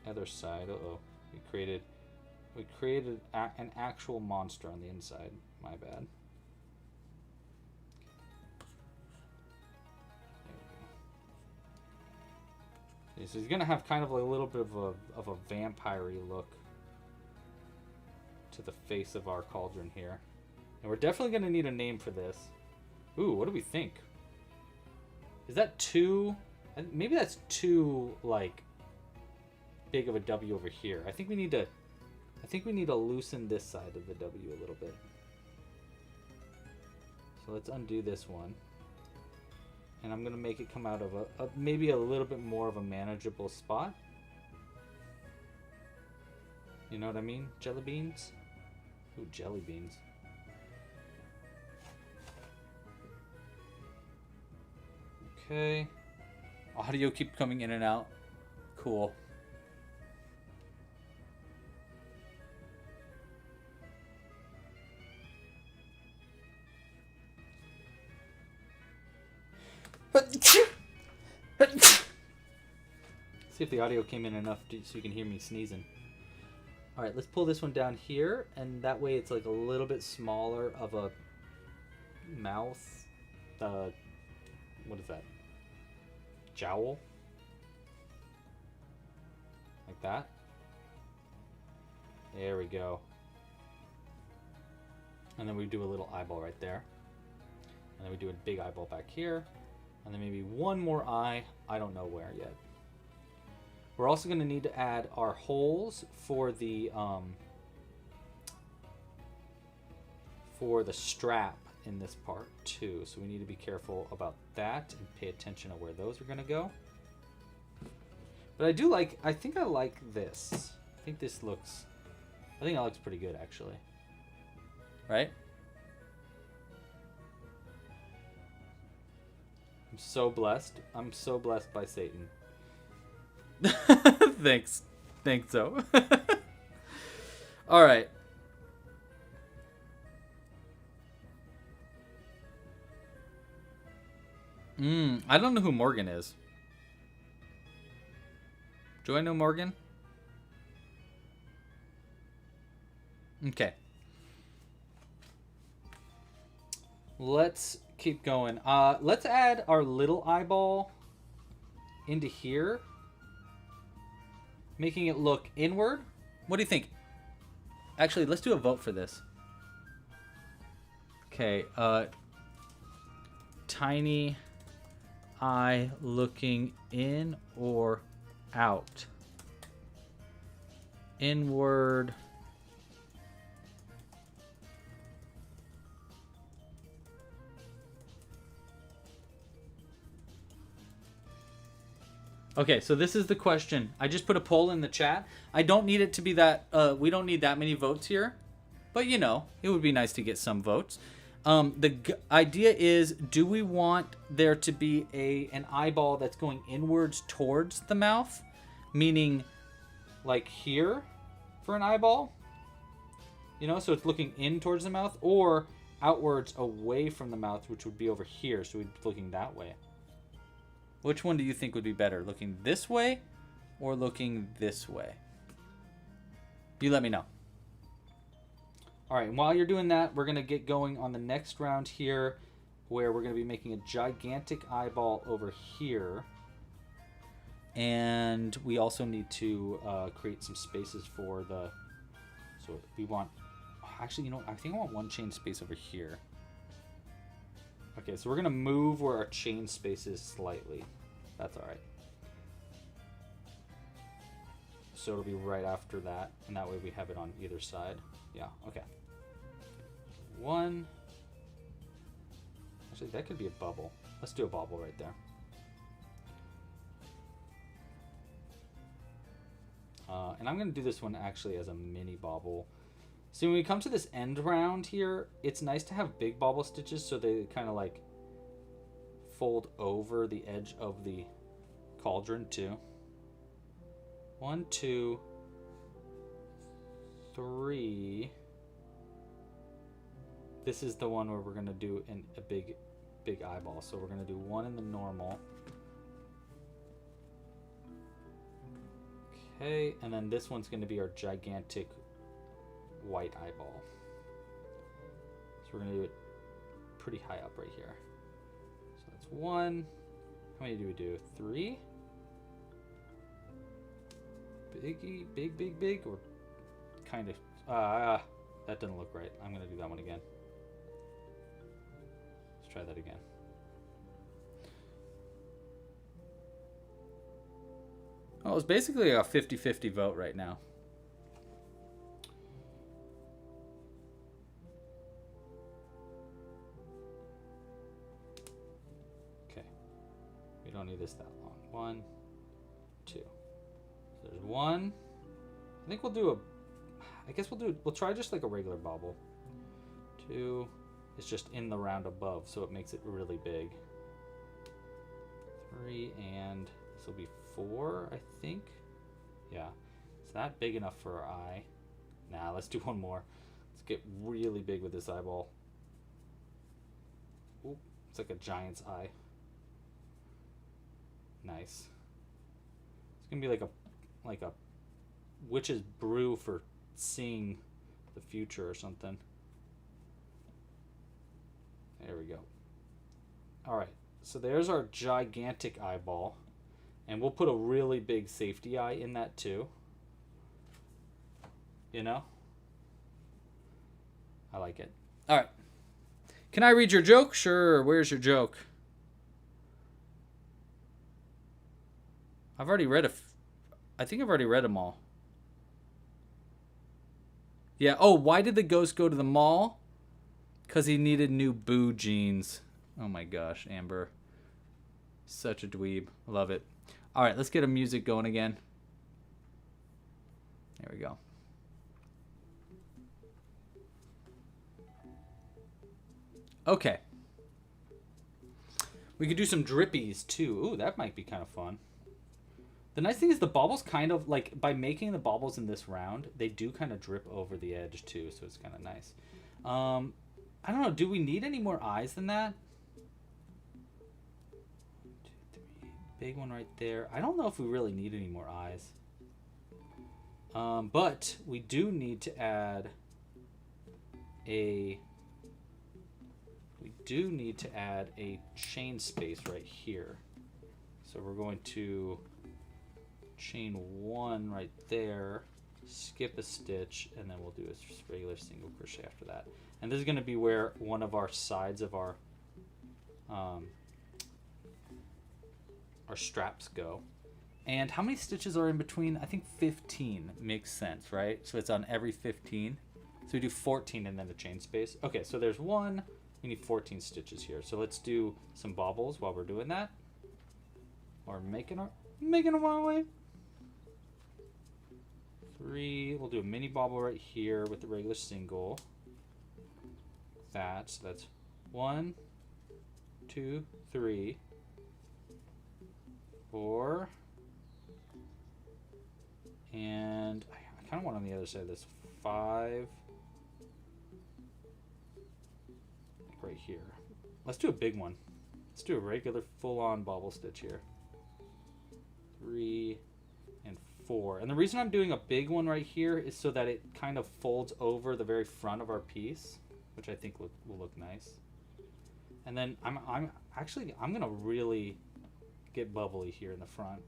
other side. Uh-oh. We created an actual monster on the inside. My bad. Okay, so he's gonna have kind of like a little bit of a vampire-y look. to the face of our cauldron here. And we're definitely going to need a name for this. Ooh, what do we think? Is that too... Maybe that's too, like, big of a W over here. I think we need to loosen this side of the W a little bit. So let's undo this one. And I'm going to make it come out of maybe a little bit more of a manageable spot. You know what I mean? Jelly beans? Ooh, jelly beans. Okay. Audio keep coming in and out. Cool. See if the audio came in enough so you can hear me sneezing. Alright, let's pull this one down here, and that way it's like a little bit smaller of a mouth. What is that? Jowl? Like that. There we go. And then we do a little eyeball right there. And then we do a big eyeball back here. And then maybe one more eye. I don't know where yet. We're also going to need to add our holes for the strap in this part too. So we need to be careful about that and pay attention to where those are going to go. But I think I like this. I think that looks pretty good actually. Right? I'm so blessed. I'm so blessed by Satan. Thanks. Thanks, so. All right. I don't know who Morgan is. Do I know Morgan? Okay. Let's keep going. Let's add our little eyeball into here, making it look inward. What do you think? Actually, let's do a vote for this. Okay, tiny eye looking in or out? Inward. Okay, so this is the question. I just put a poll in the chat. I don't need it to be that, we don't need that many votes here. But, you know, it would be nice to get some votes. The idea is, do we want there to be an eyeball that's going inwards towards the mouth? Meaning, like here for an eyeball? You know, so it's looking in towards the mouth. Or outwards away from the mouth, which would be over here. So we'd be looking that way. Which one do you think would be better? Looking this way or looking this way? You let me know. All right, and while you're doing that, we're going to get going on the next round here, where we're going to be making a gigantic eyeball over here. And we also need to create some spaces for the... So we want... Actually, you know, I think I want one chain space over here. Okay, so we're going to move where our chain space is slightly. That's all right. So it'll be right after that, and that way we have it on either side. Yeah, okay. One. Actually, that could be a bubble. Let's do a bubble right there. And I'm going to do this one actually as a mini bobble. See, when we come to this end round here, it's nice to have big bobble stitches so they kind of like fold over the edge of the cauldron too. 1, 2, 3. This is the one where we're going to do a big eyeball. So we're going to do one in the normal. Okay, and then this one's going to be our gigantic white eyeball. So we're going to do it pretty high up right here. So that's 1. How many do we do? 3? Big, or kind of... That doesn't look right. I'm gonna do that one again. Let's try that again. Well, it's basically a 50-50 vote right now. Okay. We don't need this that long. 1, 2. So there's 1. I think we'll do a... I guess we'll try just like a regular bobble. 2. It's just in the round above, so it makes it really big. 3, and this will be 4, I think. Yeah. Is that big enough for our eye? Nah, let's do one more. Let's get really big with this eyeball. Ooh, it's like a giant's eye. Nice. It's gonna be like a witch's brew for seeing the future or something. There we go. All right, so there's our gigantic eyeball, and we'll put a really big safety eye in that too. You know? I like it. All right. Can I read your joke? Sure. Where's your joke? I've already read I think I've already read them all. Yeah. Oh, why did the ghost go to the mall? Because he needed new boo jeans. Oh my gosh, Amber. Such a dweeb. Love it. All right, let's get a music going again. There we go. Okay. We could do some drippies too. Ooh, that might be kind of fun. The nice thing is the baubles kind of, like, by making the baubles in this round, they do kind of drip over the edge too, so it's kind of nice. I don't know, do we need any more eyes than that? 1, 2, 3. Big one right there. I don't know if we really need any more eyes. But we do need to add a... We do need to add a chain space right here. So we're going to chain 1 right there, skip a stitch, and then we'll do a regular single crochet after that. And this is going to be where one of our sides of our straps go. And how many stitches are in between? I think 15 makes sense, right? So it's on every 15. So we do 14 and then the chain space. Okay, so there's 1. We need 14 stitches here. So let's do some bobbles while we're doing that. Or making them our way. 3. We'll do a mini bobble right here with the regular single. So that's 1, 2, 3, 4, and I kind of want on the other side of this 5 right here. Let's do a big one. Let's do a regular full-on bobble stitch here. 3 and 4, and the reason I'm doing a big one right here is so that it kind of folds over the very front of our piece, which I think will look nice. And then I'm gonna really get bubbly here in the front.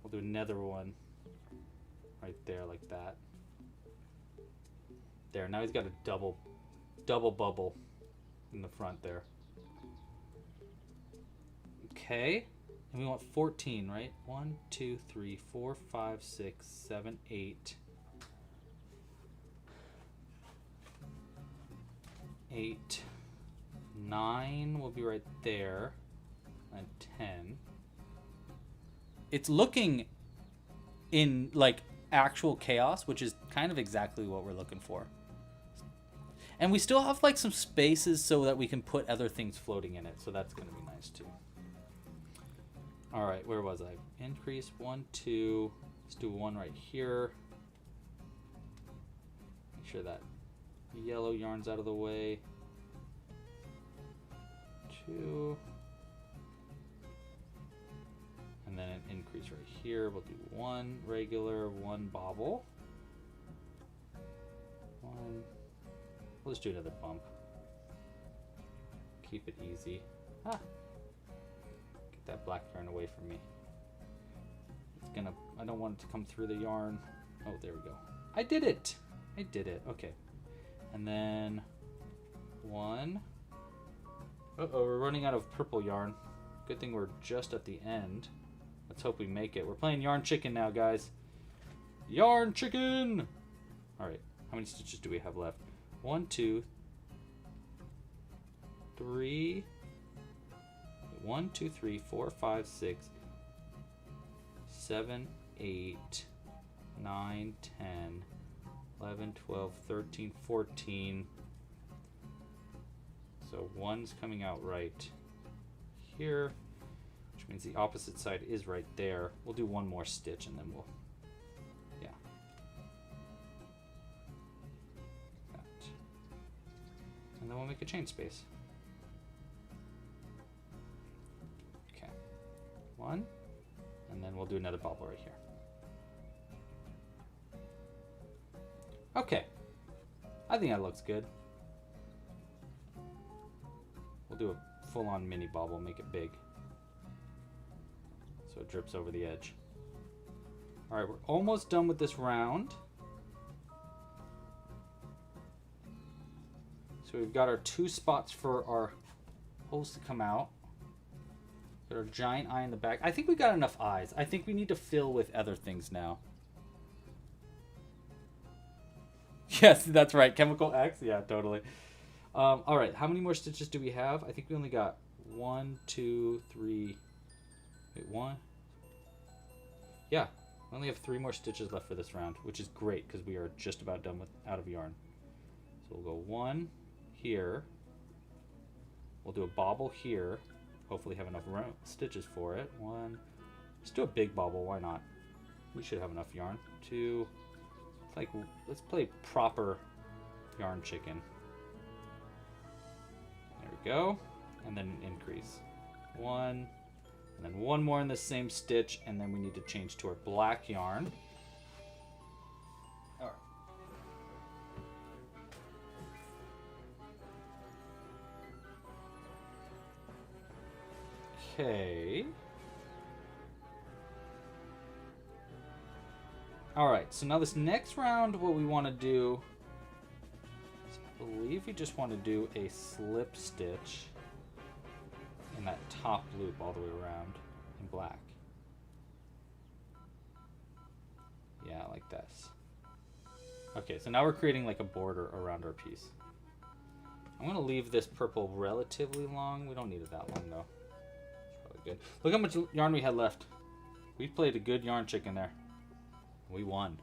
We'll do another one right there like that. There, now he's got a double bubble in the front there. Okay, and we want 14, right? 1, 2, 3, 4, 5, 6, 7, 8. 8, 9 will be right there, and 10. It's looking in like actual chaos, which is kind of exactly what we're looking for. And we still have like some spaces so that we can put other things floating in it, so that's going to be nice too. All right, where was I? Increase 1, 2. Let's do 1 right here. Make sure that yellow yarn's out of the way. 2. And then an increase right here. We'll do 1 regular, 1 bobble. 1. We'll just do another bump. Keep it easy. Ah! Get that black yarn away from me. It's gonna, I don't want it to come through the yarn. Oh, there we go. I did it. I did it. Okay. And then 1. Uh-oh, we're running out of purple yarn. Good thing we're just at the end. Let's hope we make it. We're playing Yarn Chicken now, guys. Yarn Chicken! Alright, how many stitches do we have left? 1, 2, 3. 1, 2, 3, 4, 5, 6, 7, 8, 9, 10, 11, 12, 13, 14. So 1's coming out right here, which means the opposite side is right there. We'll do one more stitch and then we'll, yeah. That. And then we'll make a chain space. Okay. 1, and then we'll do another bobble right here. Okay. I think that looks good. We'll do a full-on mini bobble, make it big. So it drips over the edge. Alright, we're almost done with this round. So we've got our 2 spots for our holes to come out. Got our giant eye in the back. I think we got enough eyes. I think we need to fill with other things now. Yes, that's right. Chemical X? Yeah, totally. Alright, how many more stitches do we have? I think we only got 1, 2, 3... Wait, 1? Yeah, we only have 3 more stitches left for this round, which is great because we are just about done with out of yarn. So we'll go 1 here. We'll do a bobble here. Hopefully have enough stitches for it. 1. Let's do a big bobble, why not? We should have enough yarn. 2. Let's play proper Yarn Chicken. There we go. And then increase. 1. And then 1 more in the same stitch, and then we need to change to our black yarn. Alright. Okay. Alright, so now this next round, what we want to do is, I believe we just want to do a slip stitch in that top loop all the way around in black. Yeah, like this. Okay, so now we're creating like a border around our piece. I'm going to leave this purple relatively long. We don't need it that long though. It's probably good. Look how much yarn we had left. We played a good Yarn Chicken there. We won.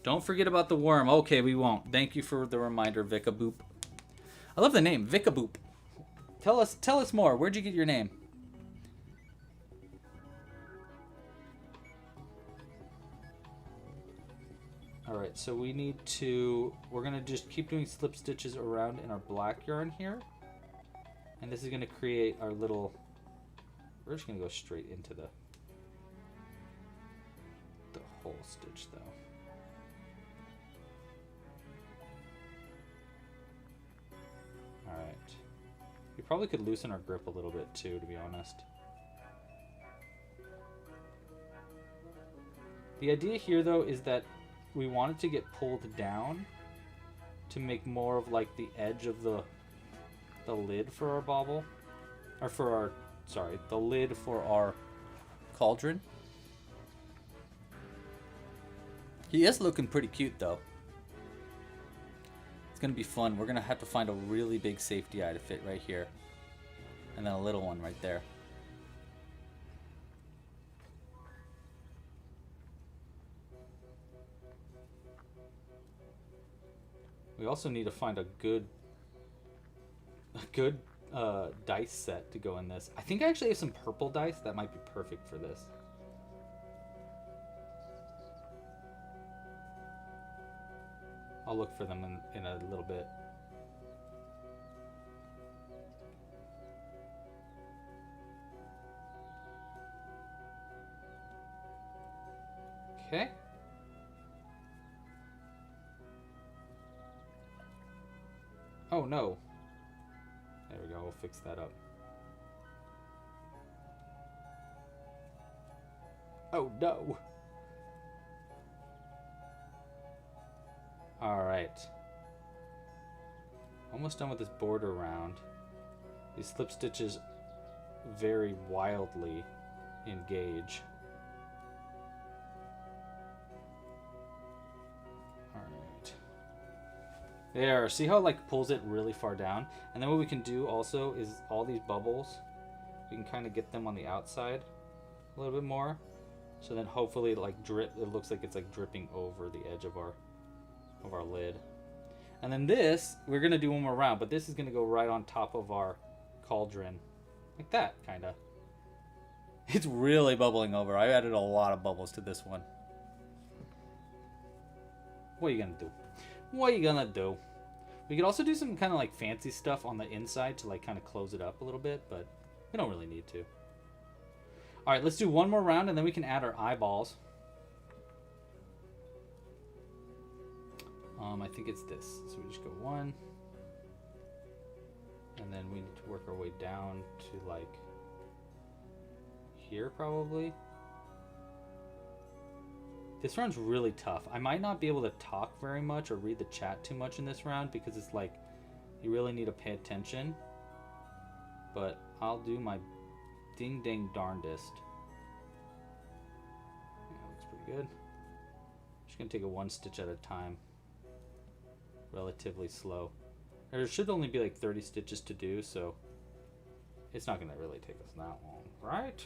Don't forget about the worm. Okay, we won't. Thank you for the reminder, Vikaboop. I love the name, Vikaboop. Tell us more. Where'd you get your name? Alright, so we need to... We're going to just keep doing slip stitches around in our black yarn here. And this is going to create our little... We're just going to go straight into the whole stitch though. Alright. We probably could loosen our grip a little bit too, to be honest. The idea here though is that we want it to get pulled down to make more of like the edge of the lid for our bobble. Or for our, sorry, the lid for our cauldron. He is looking pretty cute though. It's gonna be fun. We're gonna have to find a really big safety eye to fit right here. And then a little one right there. We also need to find a good dice set to go in this. I think I actually have some purple dice that might be perfect for this. I'll look for them in a little bit. Okay. Oh no. There we go, we'll fix that up. Oh no. All right. Almost done with this border round. These slip stitches vary wildly in gauge. All right. There. See how it like pulls it really far down? And then what we can do also is all these bubbles, we can kind of get them on the outside a little bit more. So then hopefully it like drip. It looks like it's like dripping over the edge of our lid. And then this, we're gonna do one more round, but this is gonna go right on top of our cauldron, like that, kind of. It's really bubbling over. I added a lot of bubbles to this one. What are you gonna do? What are you gonna do? We could also do some kind of like fancy stuff on the inside to like kind of close it up a little bit, but we don't really need to. All right, let's do one more round and then we can add our eyeballs. I think it's this. So we just go 1. And then we need to work our way down to like here probably. This round's really tough. I might not be able to talk very much or read the chat too much in this round because it's like you really need to pay attention. But I'll do my ding dang darndest. Yeah, looks pretty good. Just gonna take it 1 stitch at a time. Relatively slow. There should only be like 30 stitches to do, so it's not gonna really take us that long, right?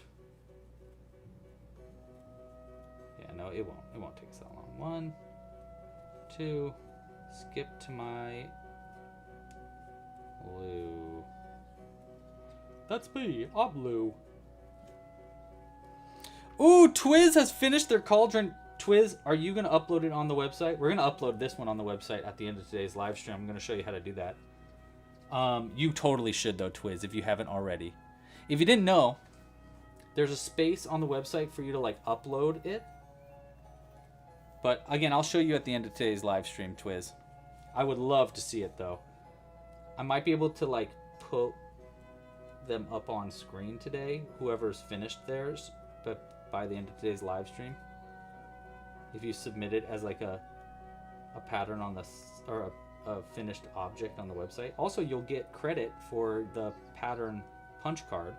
Yeah, no, it won't. It won't take us that long. 1, 2, skip to my blue. That's me, I'm blue. Ooh, Twiz has finished their cauldron. Twiz, are you going to upload it on the website? We're going to upload this one on the website at the end of today's live stream. I'm going to show you how to do that. You totally should, though, Twiz, if you haven't already. If you didn't know, there's a space on the website for you to, like, upload it. But, again, I'll show you at the end of today's live stream, Twiz. I would love to see it, though. I might be able to, like, put them up on screen today, whoever's finished theirs, but by the end of today's live stream. If you submit it as like a pattern on the or a finished object on the website. Also, you'll get credit for the pattern punch card,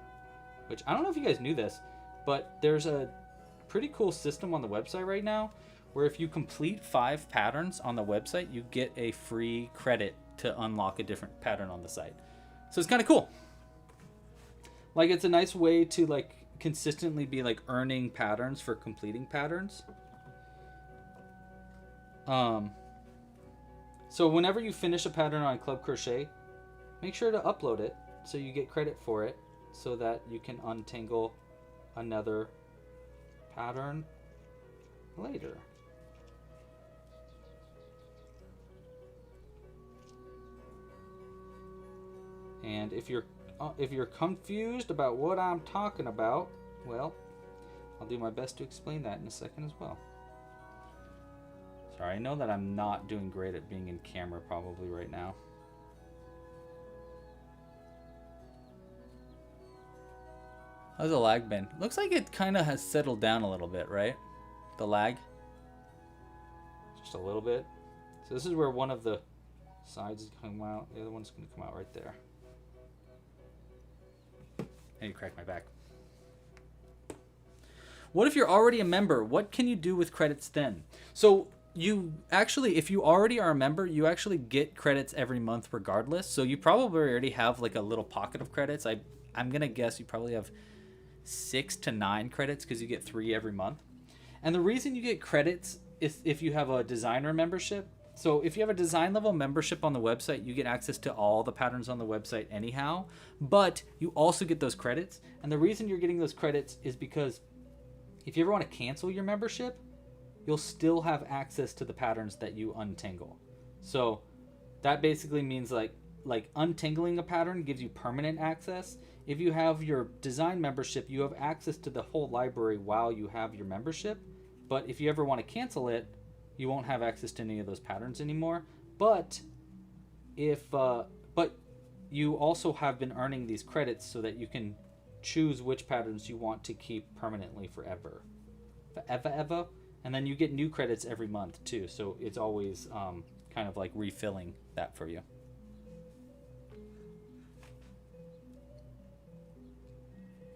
which I don't know if you guys knew this, but there's a pretty cool system on the website right now where if you complete 5 patterns on the website, you get a free credit to unlock a different pattern on the site. So it's kind of cool. Like, it's a nice way to like consistently be like earning patterns for completing patterns. So whenever you finish a pattern on Club Crochet, make sure to upload it so you get credit for it so that you can untangle another pattern later. And if you're confused about what I'm talking about, well, I'll do my best to explain that in a second as well. Sorry, I know that I'm not doing great at being in camera probably right now. How's the lag been? Looks like it kind of has settled down a little bit, right? The lag? Just a little bit. So this is where one of the sides is going to come out. The other one's going to come out right there. I need to crack my back. What if you're already a member? What can you do with credits then? So you actually, if you already are a member, you actually get credits every month regardless. So you probably already have like a little pocket of credits. I'm going to guess you probably have 6 to 9 credits because you get 3 every month. And the reason you get credits is if you have a designer membership. So if you have a design level membership on the website, you get access to all the patterns on the website anyhow. But you also get those credits. And the reason you're getting those credits is because if you ever want to cancel your membership, you'll still have access to the patterns that you untangle. So that basically means like untangling a pattern gives you permanent access. If you have your design membership, you have access to the whole library while you have your membership. But if you ever want to cancel it, you won't have access to any of those patterns anymore. But but you also have been earning these credits so that you can choose which patterns you want to keep permanently forever. And then you get new credits every month too, so it's always kind of like refilling that for you.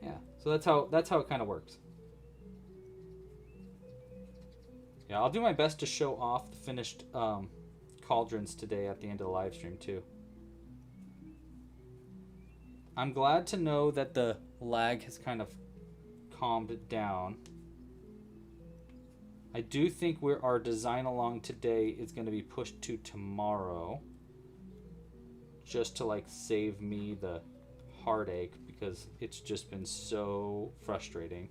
Yeah, so that's how it kind of works. Yeah, I'll do my best to show off the finished cauldrons today at the end of the live stream too. I'm glad to know that the lag has kind of calmed down. I do think our design along today is going to be pushed to tomorrow, just to like save me the heartache, because it's just been so frustrating.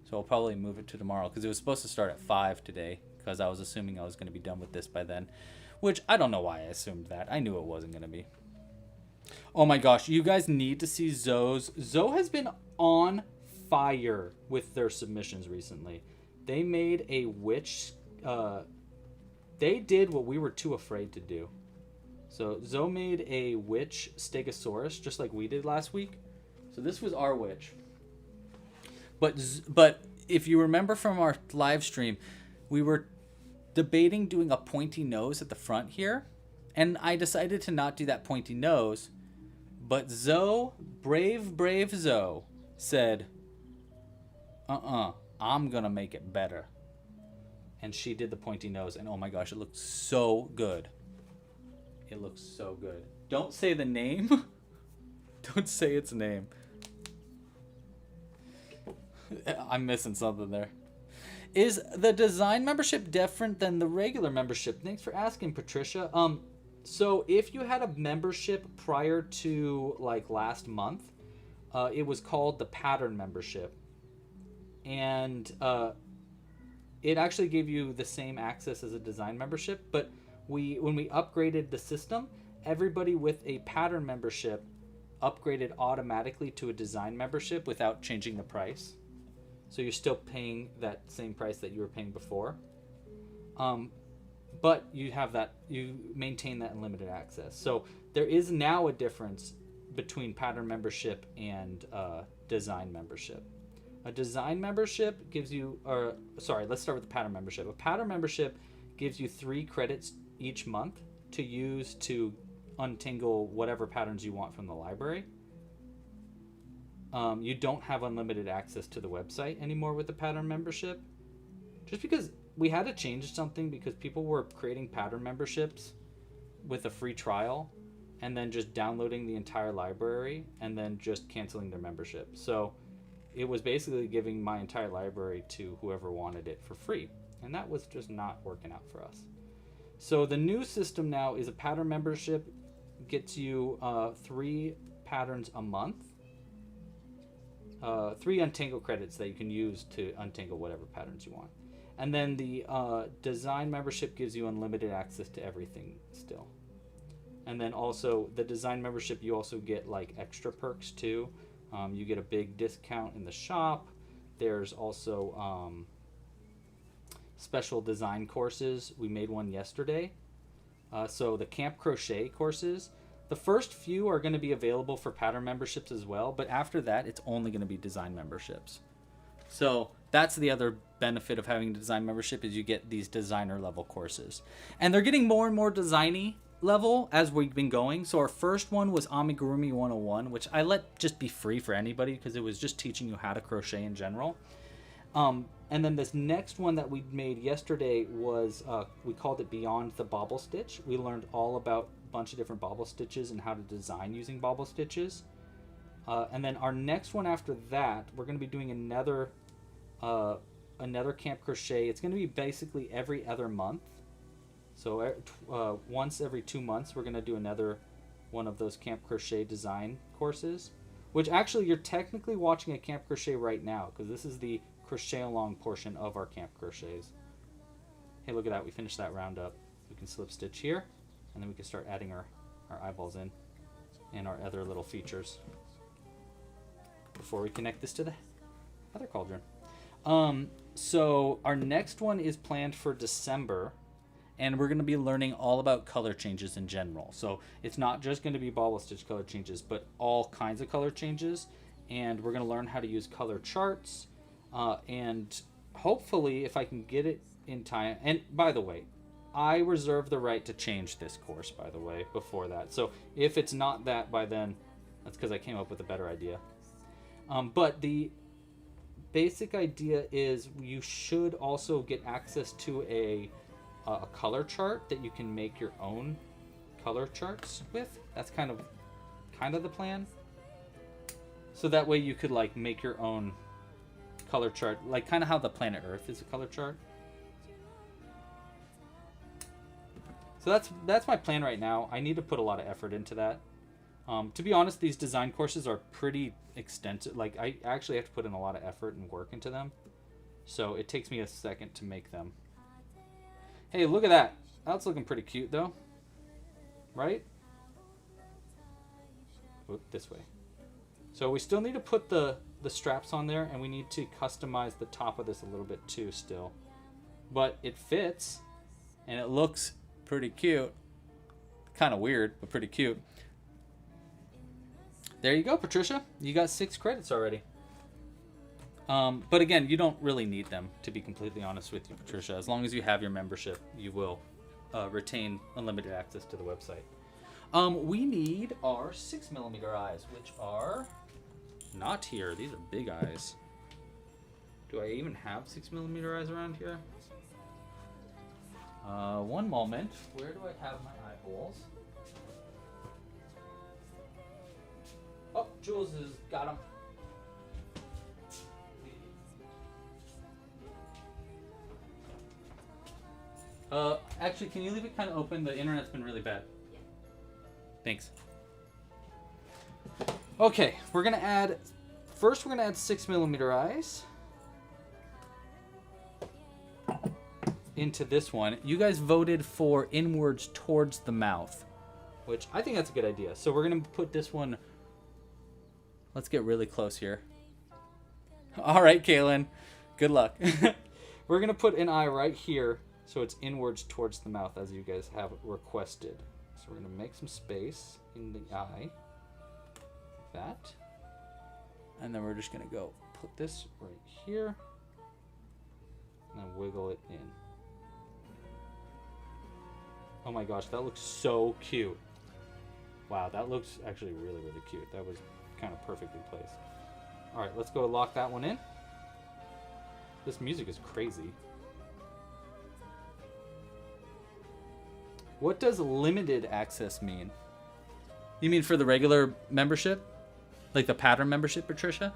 So I'll probably move it to tomorrow, because it was supposed to start at 5 today, because I was assuming I was going to be done with this by then, which I don't know why I assumed that. I knew it wasn't going to be. Oh my gosh, you guys need to see Zoe's. Zoe has been on fire with their submissions recently. They made a witch. They did what we were too afraid to do. So Zoe made a witch stegosaurus, just like we did last week. So this was our witch. But if you remember from our live stream, we were debating doing a pointy nose at the front here. And I decided to not do that pointy nose. But Zoe, brave Zoe, said, I'm going to make it better. And she did the pointy nose. And oh my gosh, it looked so good. It looks so good. Don't say the name. Don't say its name. I'm missing something there. Is the design membership different than the regular membership? Thanks for asking, Patricia. So if you had a membership prior to like last month, it was called the pattern membership. And it actually gave you the same access as a design membership, but when we upgraded the system, everybody with a pattern membership upgraded automatically to a design membership without changing the price. So you're still paying that same price that you were paying before. But you maintain that unlimited access. So there is now a difference between pattern membership and design membership. A design membership gives you, let's start with the pattern membership. A pattern membership gives you 3 credits each month to use to untangle whatever patterns you want from the library. You don't have unlimited access to the website anymore with the pattern membership. Just because we had to change something, because people were creating pattern memberships with a free trial and then just downloading the entire library and then just canceling their membership. So it was basically giving my entire library to whoever wanted it for free. And that was just not working out for us. So the new system now is a pattern membership gets you 3 patterns a month. 3 untangle credits that you can use to untangle whatever patterns you want. And then the design membership gives you unlimited access to everything still. And then also the design membership, you also get like extra perks too. You get a big discount in the shop. There's also special design courses. We made one yesterday. So the Camp Crochet courses, the first few are going to be available for pattern memberships as well, but after that, it's only going to be design memberships. So that's the other benefit of having a design membership, is you get these designer level courses. And they're getting more and more designy level as we've been going. So our first one was Amigurumi 101, which I let just be free for anybody because it was just teaching you how to crochet in general. And then this next one that we made yesterday was, we called it Beyond the Bobble Stitch. We learned all about a bunch of different bobble stitches and how to design using bobble stitches. And then our next one after that, we're going to be doing another Camp Crochet. It's going to be basically every other month. So once every 2 months, we're going to do another one of those Camp Crochet design courses, which actually you're technically watching a Camp Crochet right now, because this is the crochet along portion of our Camp Crochets. Hey, look at that. We finished that round up. We can slip stitch here, and then we can start adding our eyeballs in and our other little features before we connect this to the other cauldron. So our next one is planned for December, and we're going to be learning all about color changes in general. So it's not just going to be bobble stitch color changes, but all kinds of color changes. And we're going to learn how to use color charts. And hopefully, if I can get it in time. And by the way, I reserve the right to change this course, by the way, before that. So if it's not that by then, that's because I came up with a better idea. But the basic idea is you should also get access to a color chart that you can make your own color charts with. That's kind of the plan. So that way you could like make your own color chart, like kind of how the planet Earth is a color chart. So that's my plan right now. I need to put a lot of effort into that. To be honest, these design courses are pretty extensive. Like I actually have to put in a lot of effort and work into them. So it takes me a second to make them. Hey, look at that. That's looking pretty cute though. Right? Oop, this way. So we still need to put the straps on there, and we need to customize the top of this a little bit too still. But it fits, and it looks pretty cute. Kind of weird, but pretty cute. There you go, Patricia. You got 6 credits already. But again, you don't really need them, to be completely honest with you, Patricia. As long as you have your membership, you will retain unlimited access to the website. We need our 6mm eyes, which are not here. These are big eyes. Do I even have 6mm eyes around here? One moment. Where do I have my eye holes? Oh, Jules has got them. Actually, can you leave it kind of open? The internet's been really bad. Thanks. Okay, we're gonna add 6mm eyes into this one. You guys voted for inwards towards the mouth, which I think that's a good idea. So we're gonna put this one. Let's get really close here. All right, Kaylin, good luck. We're gonna put an eye right here, so it's inwards towards the mouth, as you guys have requested. So we're going to make some space in the eye, like that. And then we're just going to go put this right here, and then wiggle it in. Oh my gosh, that looks so cute. Wow, that looks actually really, really cute. That was kind of perfectly placed. All right, let's go lock that one in. This music is crazy. What does limited access mean? You mean for the regular membership? Like the pattern membership, Patricia?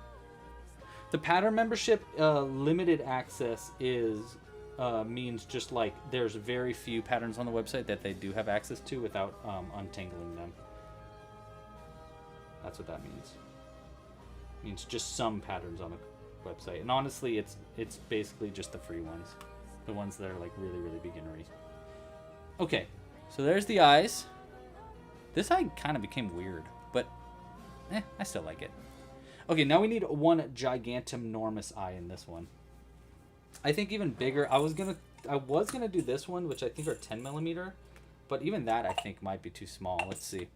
The pattern membership limited access is means just like there's very few patterns on the website that they do have access to without untangling them. That's what that means. It means just some patterns on the website. And honestly, it's basically just the free ones. The ones that are like really, really beginnery. Okay. So there's the eyes. This eye kind of became weird, but I still like it. Okay, now we need one gigantinormous eye in this one. I think even bigger. I was gonna do this one, which I think are 10mm, but even that I think might be too small. Let's see.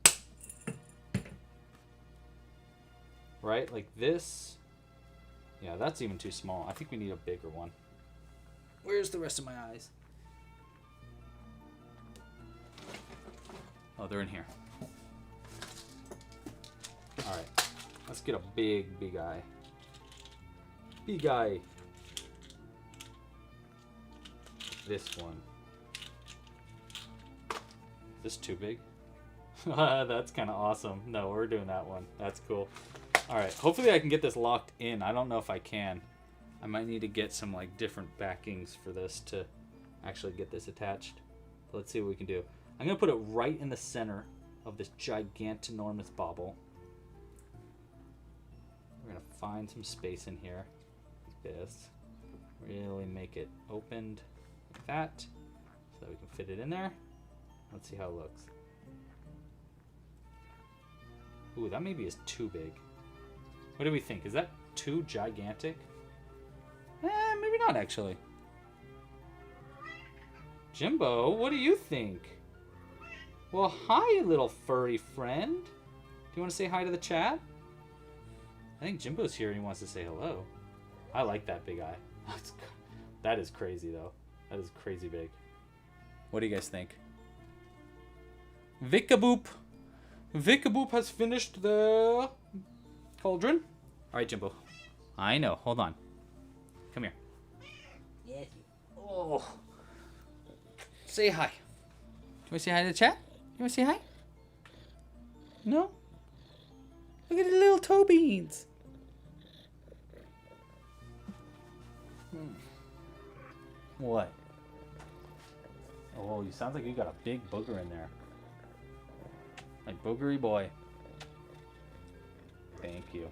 Right, like this. Yeah, that's even too small. I think we need a bigger one. Where's the rest of my eyes? Oh, they're in here. All right, let's get a big eye. Big eye. This one. Is this too big? That's kind of awesome. No, we're doing that one. That's cool. All right, hopefully I can get this locked in. I don't know if I can. I might need to get some like different backings for this to actually get this attached. So let's see what we can do. I'm going to put it right in the center of this gigantinormous bauble. We're going to find some space in here, like this. Really make it opened like that, so that we can fit it in there. Let's see how it looks. Ooh, that maybe is too big. What do we think? Is that too gigantic? Maybe not, actually. Jimbo, what do you think? Well, hi, little furry friend. Do you want to say hi to the chat? I think Jimbo's here and he wants to say hello. I like that big eye. That is crazy, though. That is crazy big. What do you guys think? Vickaboop. Vickaboop has finished the cauldron. All right, Jimbo. I know. Hold on. Come here. Yes. Oh. Say hi. Do you want to say hi to the chat? You want to say hi? No? Look at the little toe beans. What? Oh, you sounds like you got a big booger in there. My boogery boy. Thank you.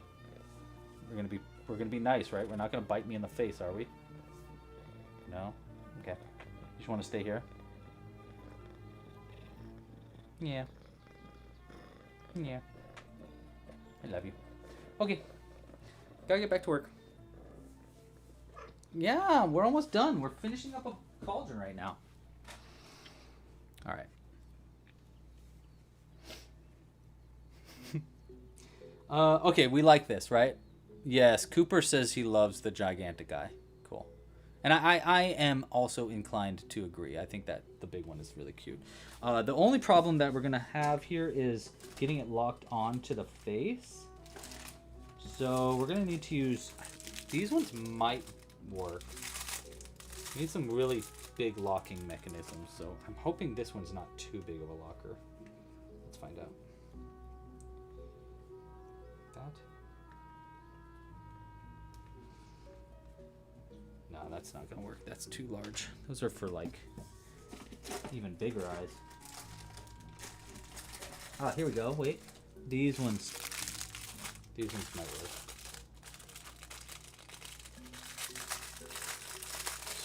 We're gonna be nice, right? We're not gonna bite me in the face, are we? No? Okay. You just wanna stay here? Yeah. Yeah. I love you. Okay. Gotta get back to work. Yeah, we're almost done. We're finishing up a cauldron right now. All right. Okay, we like this, right? Yes, Cooper says he loves the gigantic guy. Cool. And I am also inclined to agree. I think that the big one is really cute. The only problem that we're going to have here is getting it locked onto the face. So we're going to need to use... These ones might work. We need some really big locking mechanisms. So I'm hoping this one's not too big of a locker. Let's find out. No, that's not gonna work. That's too large. Those are for like even bigger eyes. Ah, here we go. Wait, these ones might work.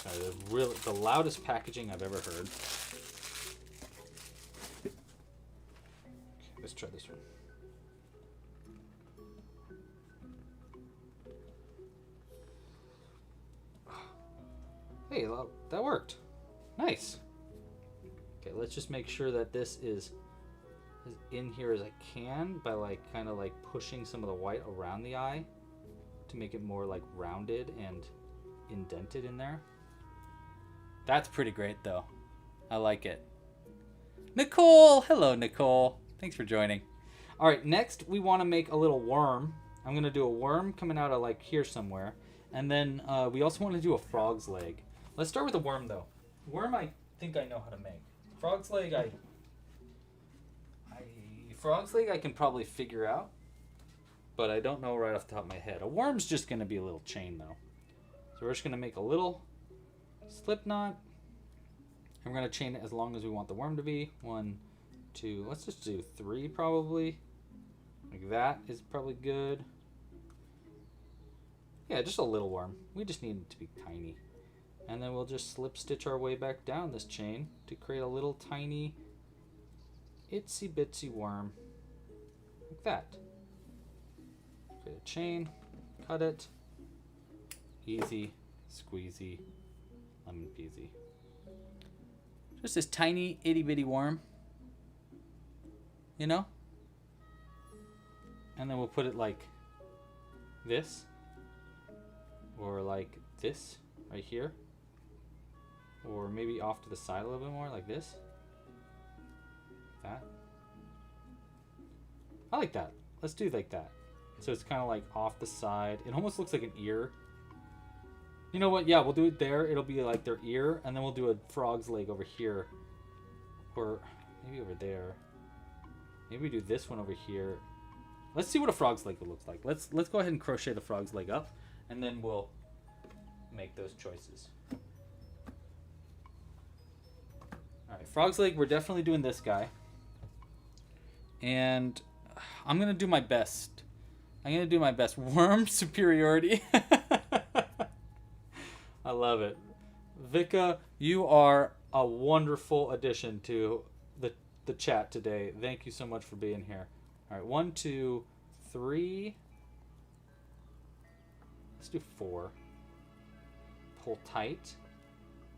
Sorry, the loudest packaging I've ever heard. Okay, let's try this one. Hey, that worked. Nice. Okay, let's just make sure that this is as in here as I can by like kind of like pushing some of the white around the eye to make it more like rounded and indented in there. That's pretty great though. I like it. Nicole! Hello, Nicole. Thanks for joining. All right, next we want to make a little worm. I'm going to do a worm coming out of like here somewhere. And then we also want to do a frog's leg. Let's start with a worm, though. Worm, I think I know how to make. Frog's leg, Frog's leg, I can probably figure out, but I don't know right off the top of my head. A worm's just going to be a little chain, though. So we're just going to make a little slip knot, and we're going to chain it as long as we want the worm to be. 1, 2, let's just do 3 probably. Like that is probably good. Yeah, just a little worm. We just need it to be tiny. And then we'll just slip stitch our way back down this chain to create a little tiny itsy bitsy worm. Like that. Create a chain, cut it. Easy, squeezy, lemon peasy. Just this tiny itty bitty worm. You know? And then we'll put it like this. Or like this, right here. Or maybe off to the side a little bit more, like this. That. I like that. Let's do like that. So it's kind of like off the side. It almost looks like an ear. You know what? Yeah, we'll do it there. It'll be like their ear. And then we'll do a frog's leg over here. Or maybe over there. Maybe we do this one over here. Let's see what a frog's leg looks like. Let's go ahead and crochet the frog's leg up. And then we'll make those choices. Alright, frog's leg, we're definitely doing this guy. And I'm going to do my best. I'm going to do my best. Worm superiority. I love it. Vika, you are a wonderful addition to the chat today. Thank you so much for being here. Alright, 1, 2, 3... Let's do 4. Pull tight.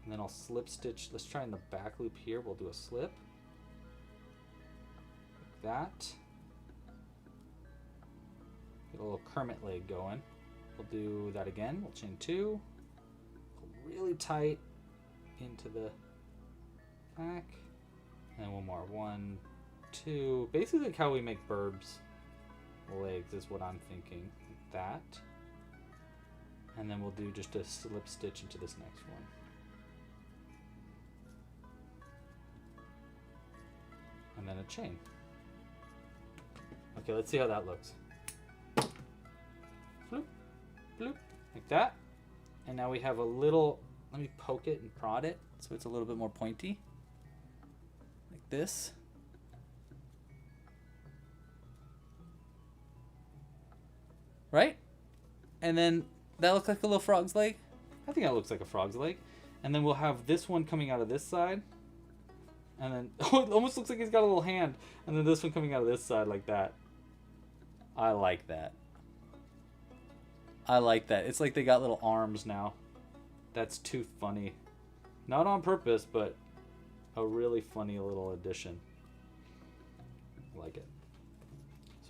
And then I'll slip stitch. Let's try in the back loop here. We'll do a slip. Like that. Get a little Kermit leg going. We'll do that again. We'll chain 2. Pull really tight into the back. And then one more. 1, 2. Basically like how we make Burb's legs is what I'm thinking. Like that. And then we'll do just a slip stitch into this next one. And then a chain. Okay, let's see how that looks. Bloop, bloop, like that. And now we have a little, let me poke it and prod it so it's a little bit more pointy. Like this. Right? And then that looks like a little frog's leg. I think that looks like a frog's leg. And then we'll have this one coming out of this side. And then, oh, it almost looks like he's got a little hand. And then this one coming out of this side like that. I like that. I like that. It's like they got little arms now. That's too funny. Not on purpose, but a really funny little addition. I like it.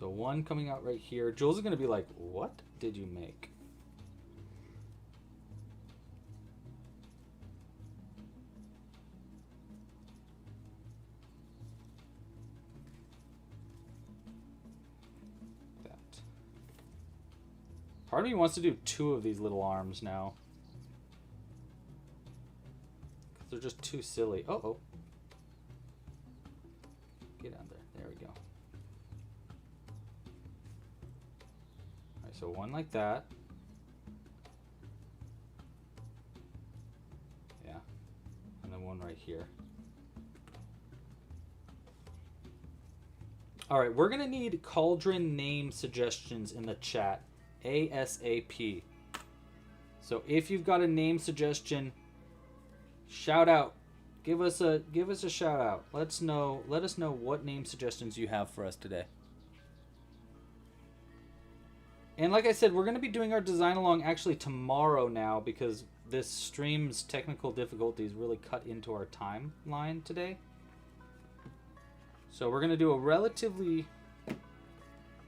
So one coming out right here. Jules is going to be like, what did you make? Part of me wants to do 2 of these little arms now. Because they're just too silly. Uh-oh. Get down there. There we go. Alright, so one like that. Yeah. And then one right here. Alright, we're going to need cauldron name suggestions in the chat. ASAP. So if you've got a name suggestion, shout out. Give us a shout out. Let us know what name suggestions you have for us today. And like I said, we're going to be doing our design along actually tomorrow now because this stream's technical difficulties really cut into our timeline today. So we're going to do a relatively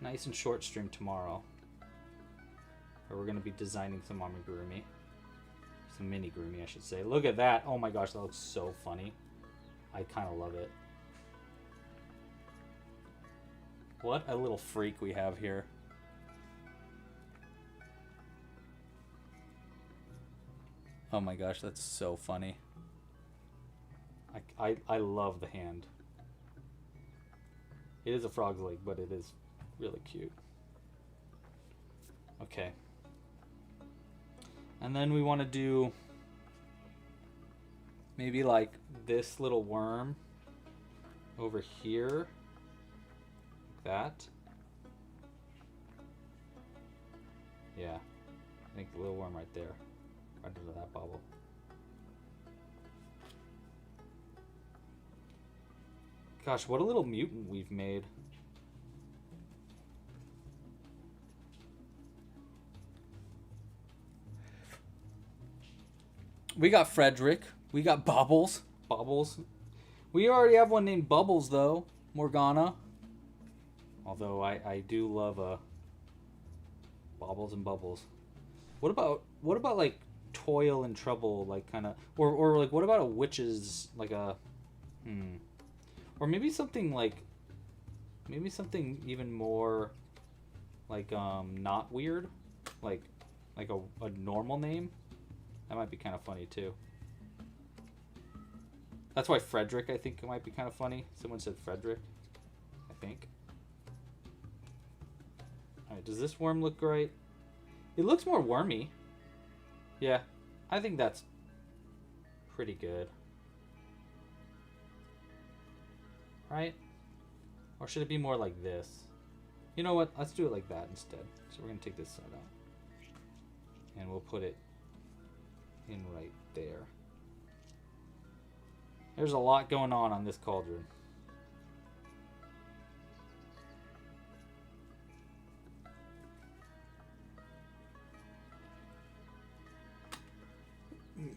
nice and short stream tomorrow. Where we're going to be designing some amigurumi. Some mini-gurumi, I should say. Look at that. Oh my gosh, that looks so funny. I kind of love it. What a little freak we have here. Oh my gosh, that's so funny. I love the hand. It is a frog's leg, but it is really cute. Okay. And then we want to do maybe like this little worm over here. Like that. Yeah. I think the little worm right there. Right into that bubble. Gosh, what a little mutant we've made. We got Frederick. We got Bubbles. Bubbles. We already have one named Bubbles, though. Morgana. Although I do love Bobbles and Bubbles. What about like Toil and Trouble, like kind of, or like what about a witch's, like a, or maybe something even more like not weird, like a normal name. That might be kind of funny, too. That's why Frederick, I think, might be kind of funny. Someone said Frederick, I think. Alright, does this worm look right? It looks more wormy. Yeah, I think that's pretty good. Right? Or should it be more like this? You know what? Let's do it like that instead. So we're going to take this side out. And we'll put it in right there. There's a lot going on this cauldron.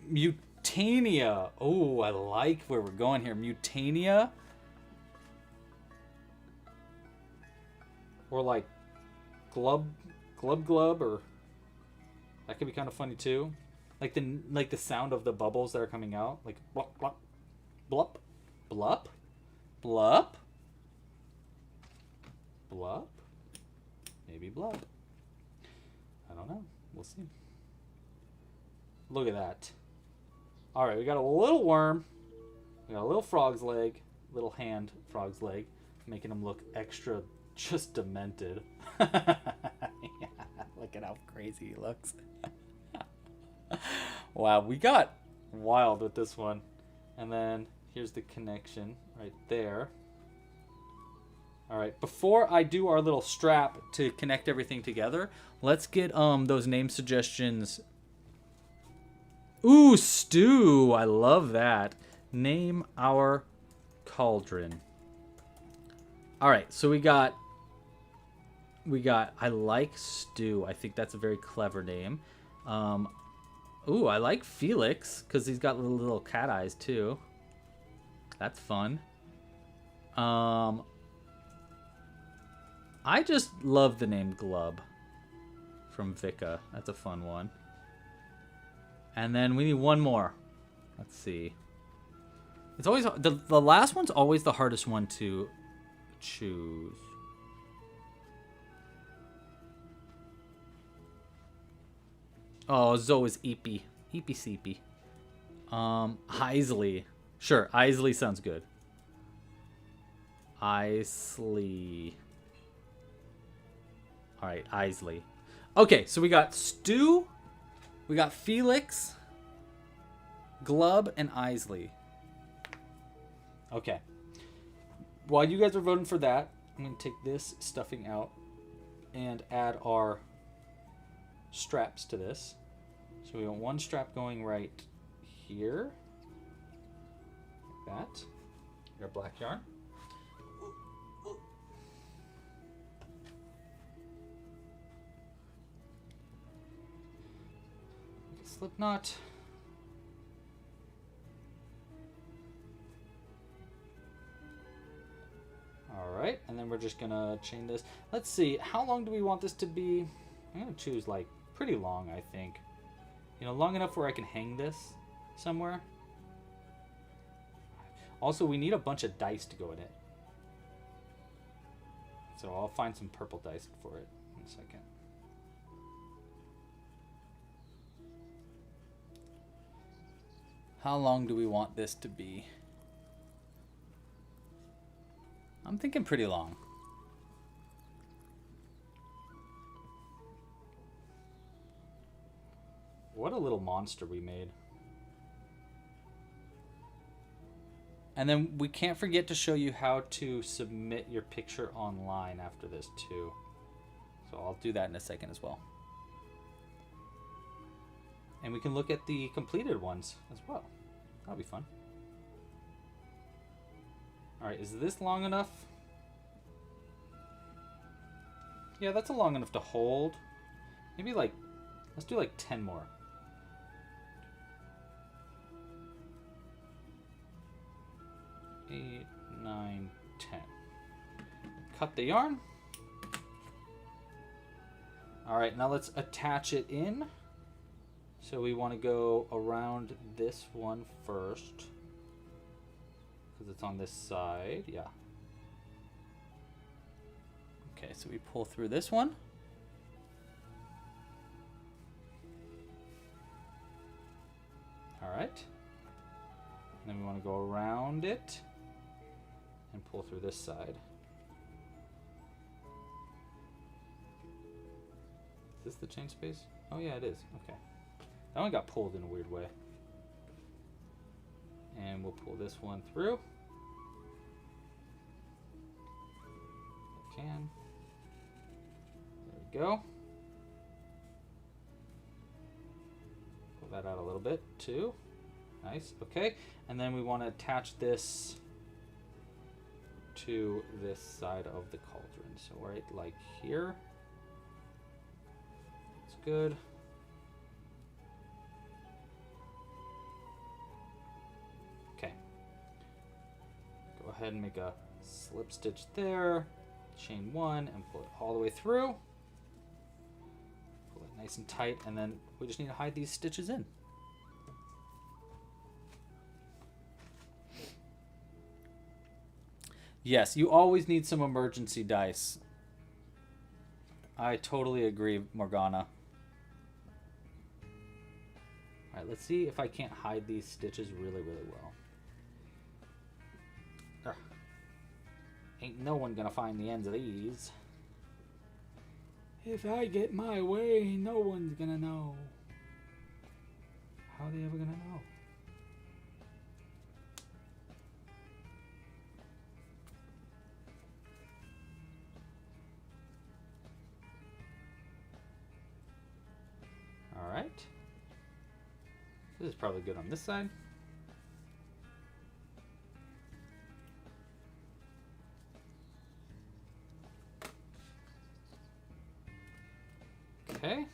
Mutania. Oh, I like where we're going here. Mutania. Or like glub, or that could be kind of funny too. Like the sound of the bubbles that are coming out, like blop blop blop. Blup? Blup? Blup? Maybe blup. I don't know. We'll see. Look at that. Alright, we got a little worm. We got a little frog's leg. Little hand frog's leg. Making him look extra just demented. Yeah, look at how crazy he looks. Wow, we got wild with this one. And then here's the connection right there. Alright, before I do our little strap to connect everything together, let's get those name suggestions. Ooh, stew. I love that. Name our cauldron. Alright, so we got I like stew. I think that's a very clever name. Ooh, I like Felix, because he's got little cat eyes too. That's fun. I just love the name Glub from Vika. That's a fun one. And then we need one more. Let's see. It's always the last one's always the hardest one to choose. Oh, Zoe is Eepy. Eepy Seepy. Isley. Sure, Isley sounds good. Isley. Alright, Isley. Okay, so we got Stu, we got Felix, Glub, and Isley. Okay. While you guys are voting for that, I'm going to take this stuffing out and add our straps to this. So we want one strap going right here. Like that. Your black yarn. Slip knot. Alright, and then we're just gonna chain this. Let's see, how long do we want this to be? I'm gonna choose like pretty long, I think. You know, long enough where I can hang this somewhere. Also, we need a bunch of dice to go in it. So I'll find some purple dice for it in a second. How long do we want this to be? I'm thinking pretty long. What a little monster we made. And then we can't forget to show you how to submit your picture online after this too. So I'll do that in a second as well. And we can look at the completed ones as well. That'll be fun. Alright, is this long enough? Yeah, that's long enough to hold. Maybe like, let's do like 10 more. 8, 9, 10. Cut the yarn. Alright, now let's attach it in. So we want to go around this one first. Because it's on this side, yeah. Okay, so we pull through this one. Alright. Then we want to go around it and pull through this side. Is this the chain space? Oh yeah, it is. Okay. That one got pulled in a weird way. And we'll pull this one through. Can. There we go. Pull that out a little bit too. Nice. Okay. And then we want to attach this to this side of the cauldron. So right like here. That's good. Okay. Go ahead and make a slip stitch there. Chain one and pull it all the way through. Pull it nice and tight, and then we just need to hide these stitches in. Yes, you always need some emergency dice. I totally agree, Morgana. Alright, let's see if I can't hide these stitches really, really well. Ugh. Ain't no one gonna find the ends of these. If I get my way, no one's gonna know. How are they ever gonna know? Alright. This is probably good on this side. Okay.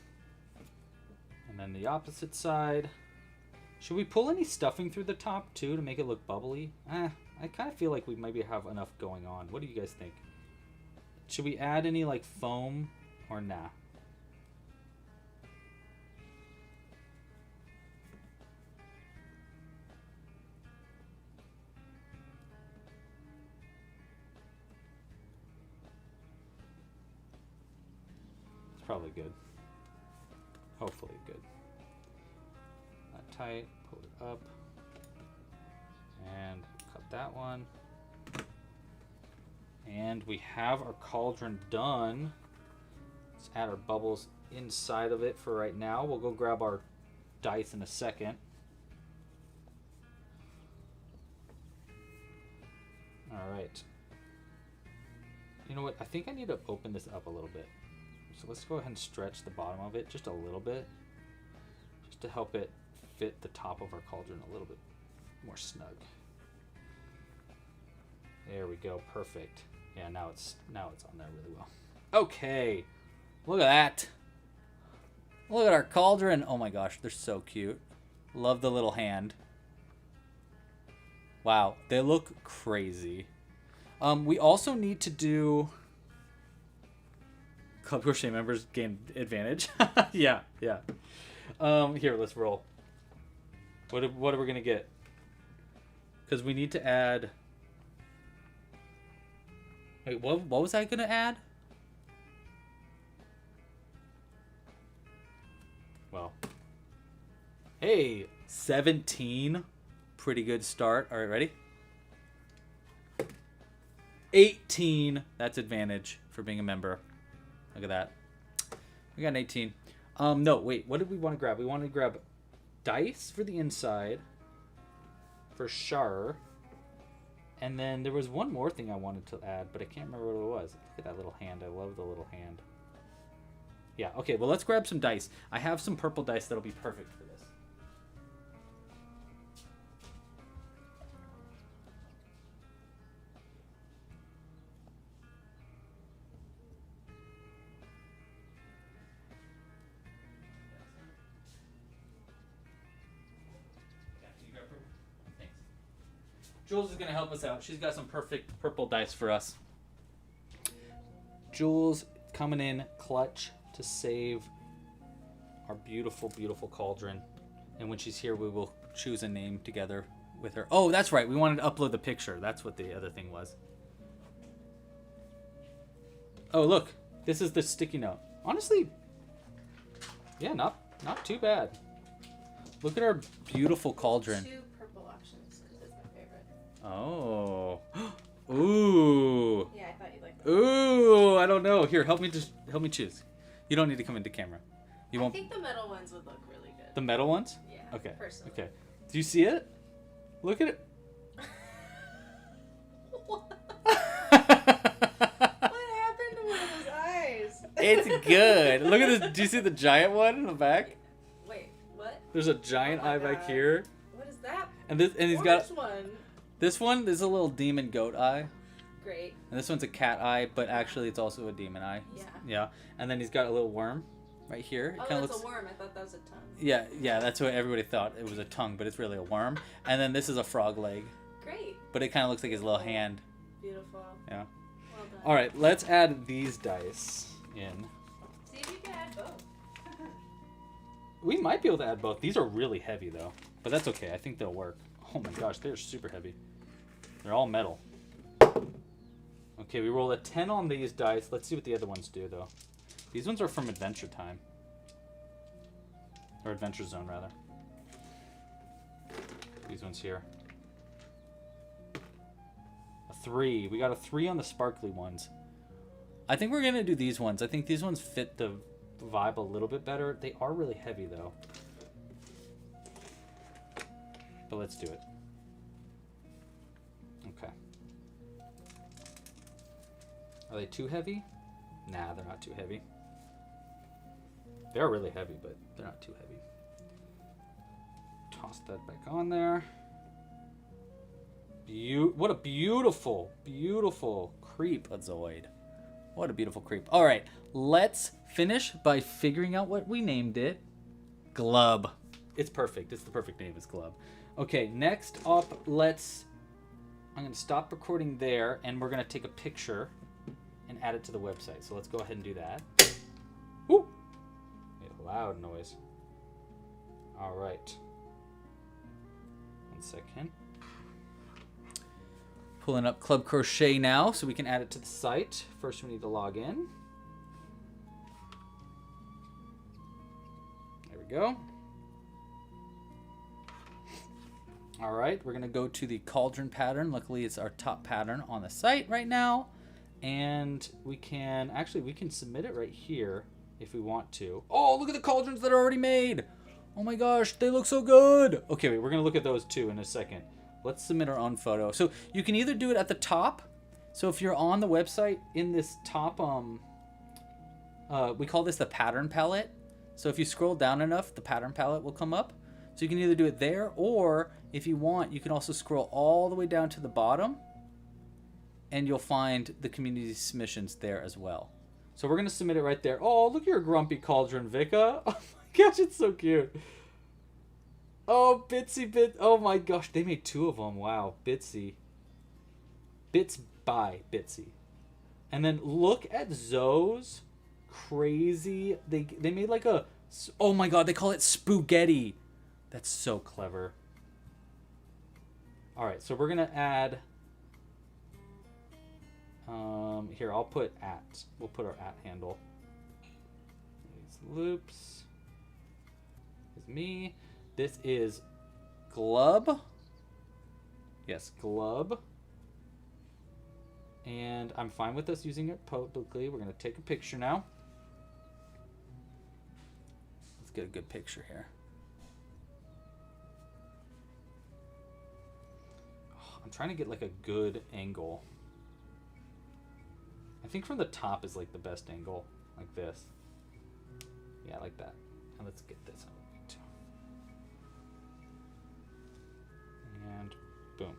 And then the opposite side. Should we pull any stuffing through the top too to make it look bubbly? I kind of feel like we maybe have enough going on. What do you guys think? Should we add any like foam or nah? It's probably good. Hopefully good. Not tight, pull it up, and cut that one. And we have our cauldron done. Let's add our bubbles inside of it for right now. We'll go grab our dice in a second. All right. You know what? I think I need to open this up a little bit. So let's go ahead and stretch the bottom of it just a little bit, just to help it fit the top of our cauldron a little bit more snug. There we go, perfect. Yeah, now it's on there really well. Okay, look at that. Look at our cauldron. Oh my gosh, they're so cute. Love the little hand. Wow, they look crazy. We also need to do. Club Crochet members gain advantage. yeah. Here, let's roll. What are we gonna get? Because we need to add. Wait, what was I gonna add? Well. Hey, 17. Pretty good start. All right, ready? 18. That's advantage for being a member. Look at that. We got an 18. No, wait. What did we want to grab? We wanted to grab dice for the inside. For sure. And then there was one more thing I wanted to add, but I can't remember what it was. Look at that little hand. I love the little hand. Yeah, okay. Well, let's grab some dice. I have some purple dice that'll be perfect for this. Jules is going to help us out. She's got some perfect purple dice for us. Jules coming in clutch to save our beautiful, beautiful cauldron. And when she's here, we will choose a name together with her. Oh, that's right. We wanted to upload the picture. That's what the other thing was. Oh, look. This is the sticky note. Honestly, yeah, not too bad. Look at our beautiful cauldron. Oh. Ooh. Yeah, I thought you'd like that. Ooh, I don't know. Here, help me choose. You don't need to come into camera. You won't. I think the metal ones would look really good. The metal ones? Yeah. Okay. Personally. Okay. Do you see it? Look at it. What happened to one of those eyes? It's good. Look at this. Do you see the giant one in the back? Wait, what? There's a giant eye back here. What is that? And he's got one. this one is a little demon goat eye. Great. And this one's a cat eye, but actually it's also a demon eye. Yeah. Yeah. And then he's got a little worm right here. It Oh, kinda that's looks... a worm. I thought that was a tongue. Yeah, that's what everybody thought. It was a tongue, but it's really a worm. And then this is a frog leg. Great. But it kind of looks like his little hand. Beautiful. Yeah. Well done. All right, let's add these dice in. See if you can add both. We might be able to add both. These are really heavy, though. But that's okay. I think they'll work. Oh my gosh, they're super heavy. They're all metal. Okay, we rolled a 10 on these dice. Let's see what the other ones do, though. These ones are from Adventure Time. Or Adventure Zone, rather. These ones here. A 3. We got a 3 on the sparkly ones. I think we're going to do these ones. I think these ones fit the vibe a little bit better. They are really heavy, though. But let's do it. Okay. Are they too heavy? Nah, they're not too heavy. They're really heavy, but they're not too heavy. Toss that back on there. What a beautiful, beautiful creep, a Zoid. What a beautiful creep. All right, let's finish by figuring out what we named it. Glub. It's perfect. It's the perfect name. It's Glub. Okay, next up, I'm going to stop recording there, and we're going to take a picture and add it to the website. So let's go ahead and do that. Woo! Made a loud noise. All right. 1 second. Pulling up Club Crochet now so we can add it to the site. First, we need to log in. There we go. All right, we're going to go to the cauldron pattern. Luckily, it's our top pattern on the site right now. And we can submit it right here if we want to. Oh, look at the cauldrons that are already made. Oh my gosh, they look so good. Okay, wait, we're going to look at those too in a second. Let's submit our own photo. So you can either do it at the top. So if you're on the website in this top, we call this the pattern palette. So if you scroll down enough, the pattern palette will come up. So you can either do it there, or if you want, you can also scroll all the way down to the bottom and you'll find the community submissions there as well. So we're going to submit it right there. Oh, look at your grumpy cauldron, Vika. Oh my gosh, it's so cute. Oh, Bitsy Bit. Oh my gosh, they made 2 of them. Wow, Bitsy. Bits by Bitsy. And then look at Zoe's crazy. They made like a, oh my god, they call it spaghetti. That's so clever. All right, so we're gonna add. Here, I'll put @. We'll put our @ handle. These loops. Is me. This is Glub. Yes, Glub. And I'm fine with us using it publicly. We're gonna take a picture now. Let's get a good picture here. I'm trying to get like a good angle. I think from the top is like the best angle, like this. Yeah, like that. And let's get this out too. And boom.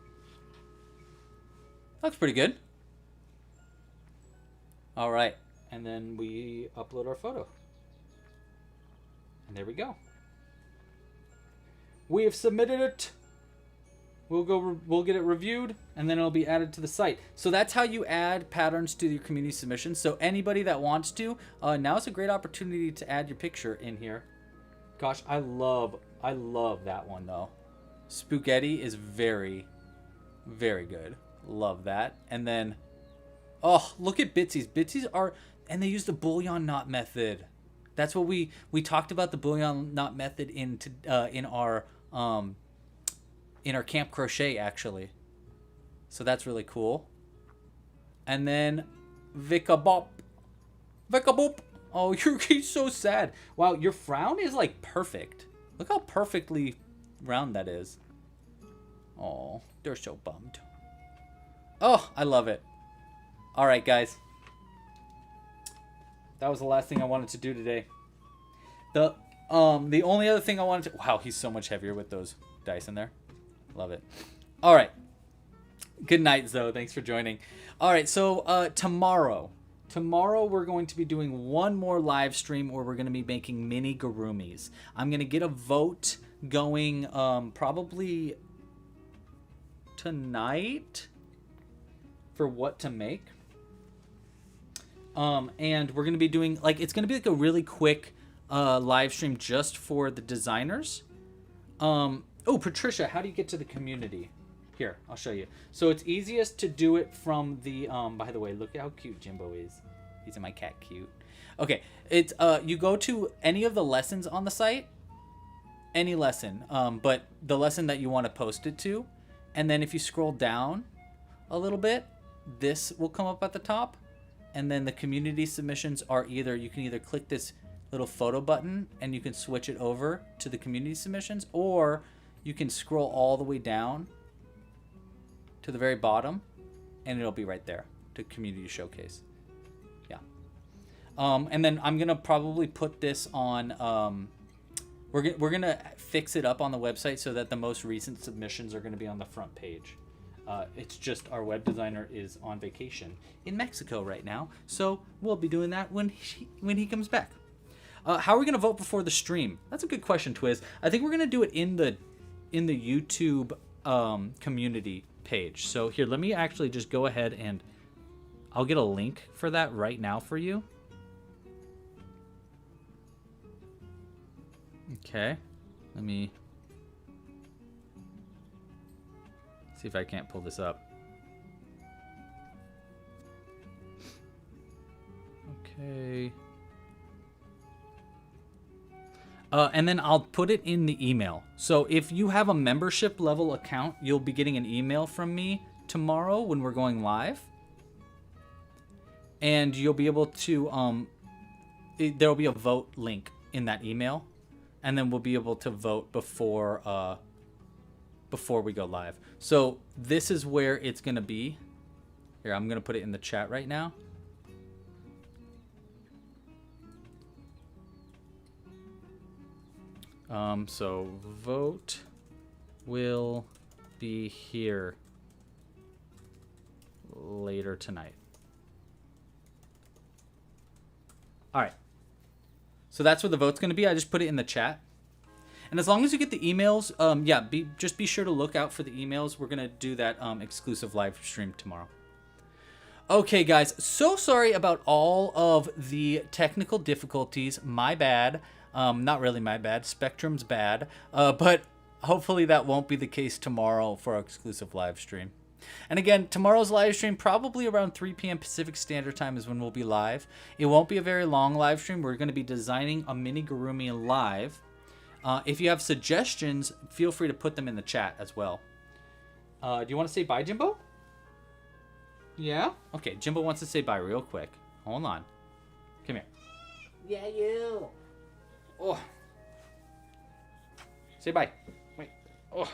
Looks pretty good. All right, and then we upload our photo. And there we go. We have submitted it. We'll get it reviewed, and then it'll be added to the site. So that's how you add patterns to your community submissions. So anybody that wants to, now's a great opportunity to add your picture in here. Gosh, I love that one though. Spaghetti is very, very good. Love that. And then, oh, look at Bitsy's. Bitsy's are, and they use the bouillon knot method. That's what we talked about, the bouillon knot method in our Camp Crochet, actually. So that's really cool. And then Vika Bop. Vika Boop. Oh, he's so sad. Wow, your frown is like perfect. Look how perfectly round that is. Oh, they're so bummed. Oh, I love it. All right, guys. That was the last thing I wanted to do today. The only other thing I wanted to... Wow, he's so much heavier with those dice in there. Love it. All right. Good night, Zoe. Thanks for joining. All right, so tomorrow we're going to be doing one more live stream where we're going to be making mini Gurumis. I'm going to get a vote going probably tonight for what to make. And we're going to be doing, like, it's going to be like a really quick live stream just for the designers. Oh, Patricia, how do you get to the community? Here, I'll show you. So it's easiest to do it from the, by the way, look at how cute Jimbo is. Isn't my cat cute? Okay, it's, you go to any of the lessons on the site, any lesson, but the lesson that you want to post it to, and then if you scroll down a little bit, this will come up at the top, and then the community submissions are either, you can either click this little photo button and you can switch it over to the community submissions, or you can scroll all the way down to the very bottom and it'll be right there to community showcase. Yeah. And then I'm gonna probably put this on, we're gonna fix it up on the website so that the most recent submissions are gonna be on the front page. It's just our web designer is on vacation in Mexico right now, so we'll be doing that when he comes back. How are we gonna vote before the stream? That's a good question, Twiz. I think we're gonna do it in the YouTube community page. So here, let me actually just go ahead and I'll get a link for that right now for you. Okay, let me see if I can't pull this up. Okay. And then I'll put it in the email. So if you have a membership level account, you'll be getting an email from me tomorrow when we're going live. And you'll be able to, there'll be a vote link in that email. And then we'll be able to vote before we go live. So this is where it's going to be. Here, I'm going to put it in the chat right now. So vote will be here later tonight. All right. So that's where the vote's going to be. I just put it in the chat. And as long as you get the emails, yeah, just be sure to look out for the emails. We're going to do that exclusive live stream tomorrow. Okay, guys. So sorry about all of the technical difficulties. My bad. Not really my bad. Spectrum's bad. But hopefully that won't be the case tomorrow for our exclusive live stream. And again, tomorrow's live stream, probably around 3 p.m. Pacific Standard Time is when we'll be live. It won't be a very long live stream. We're going to be designing a Amigurumi live. If you have suggestions, feel free to put them in the chat as well. Do you want to say bye, Jimbo? Yeah? Okay, Jimbo wants to say bye real quick. Hold on. Come here. Yeah, you. Oh. Say bye. Wait. Oh.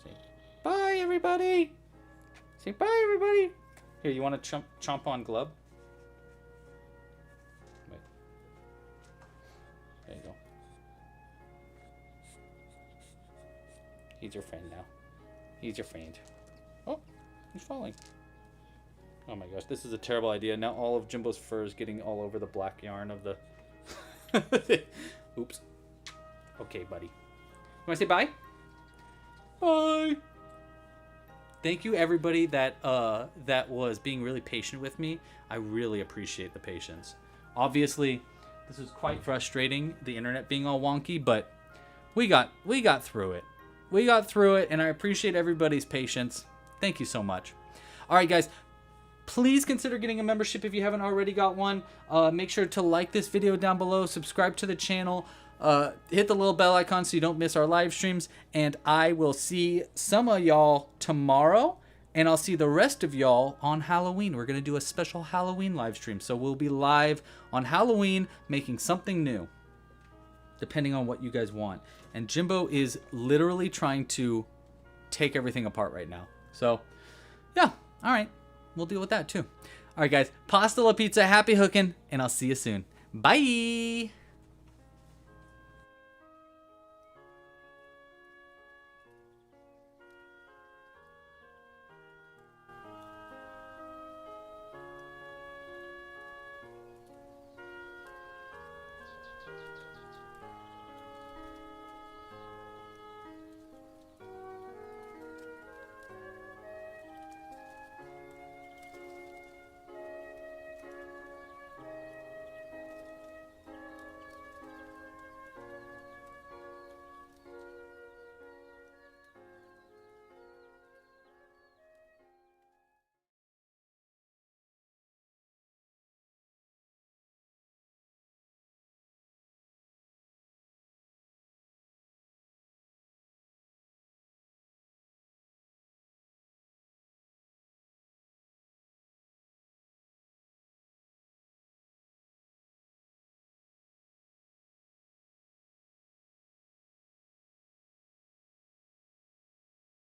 Say bye, everybody. Say bye, everybody. Here, you want to chomp on Glub? Wait. There you go. He's your friend now. He's your friend. Oh, he's falling. Oh my gosh, this is a terrible idea. Now all of Jimbo's fur is getting all over the black yarn of the... Oops. Okay, buddy. You want to say bye? Bye. Thank you, everybody that was being really patient with me. I really appreciate the patience. Obviously, this is quite frustrating, the internet being all wonky, but we got through it. We got through it, and I appreciate everybody's patience. Thank you so much. All right, guys. Please consider getting a membership if you haven't already got one. Make sure to like this video down below, subscribe to the channel, hit the little bell icon so you don't miss our live streams, and I will see some of y'all tomorrow, and I'll see the rest of y'all on Halloween. We're going to do a special Halloween live stream, so we'll be live on Halloween making something new, depending on what you guys want. And Jimbo is literally trying to take everything apart right now. So, yeah, all right. We'll deal with that too. All right, guys. Pasta la pizza. Happy hooking. And I'll see you soon. Bye.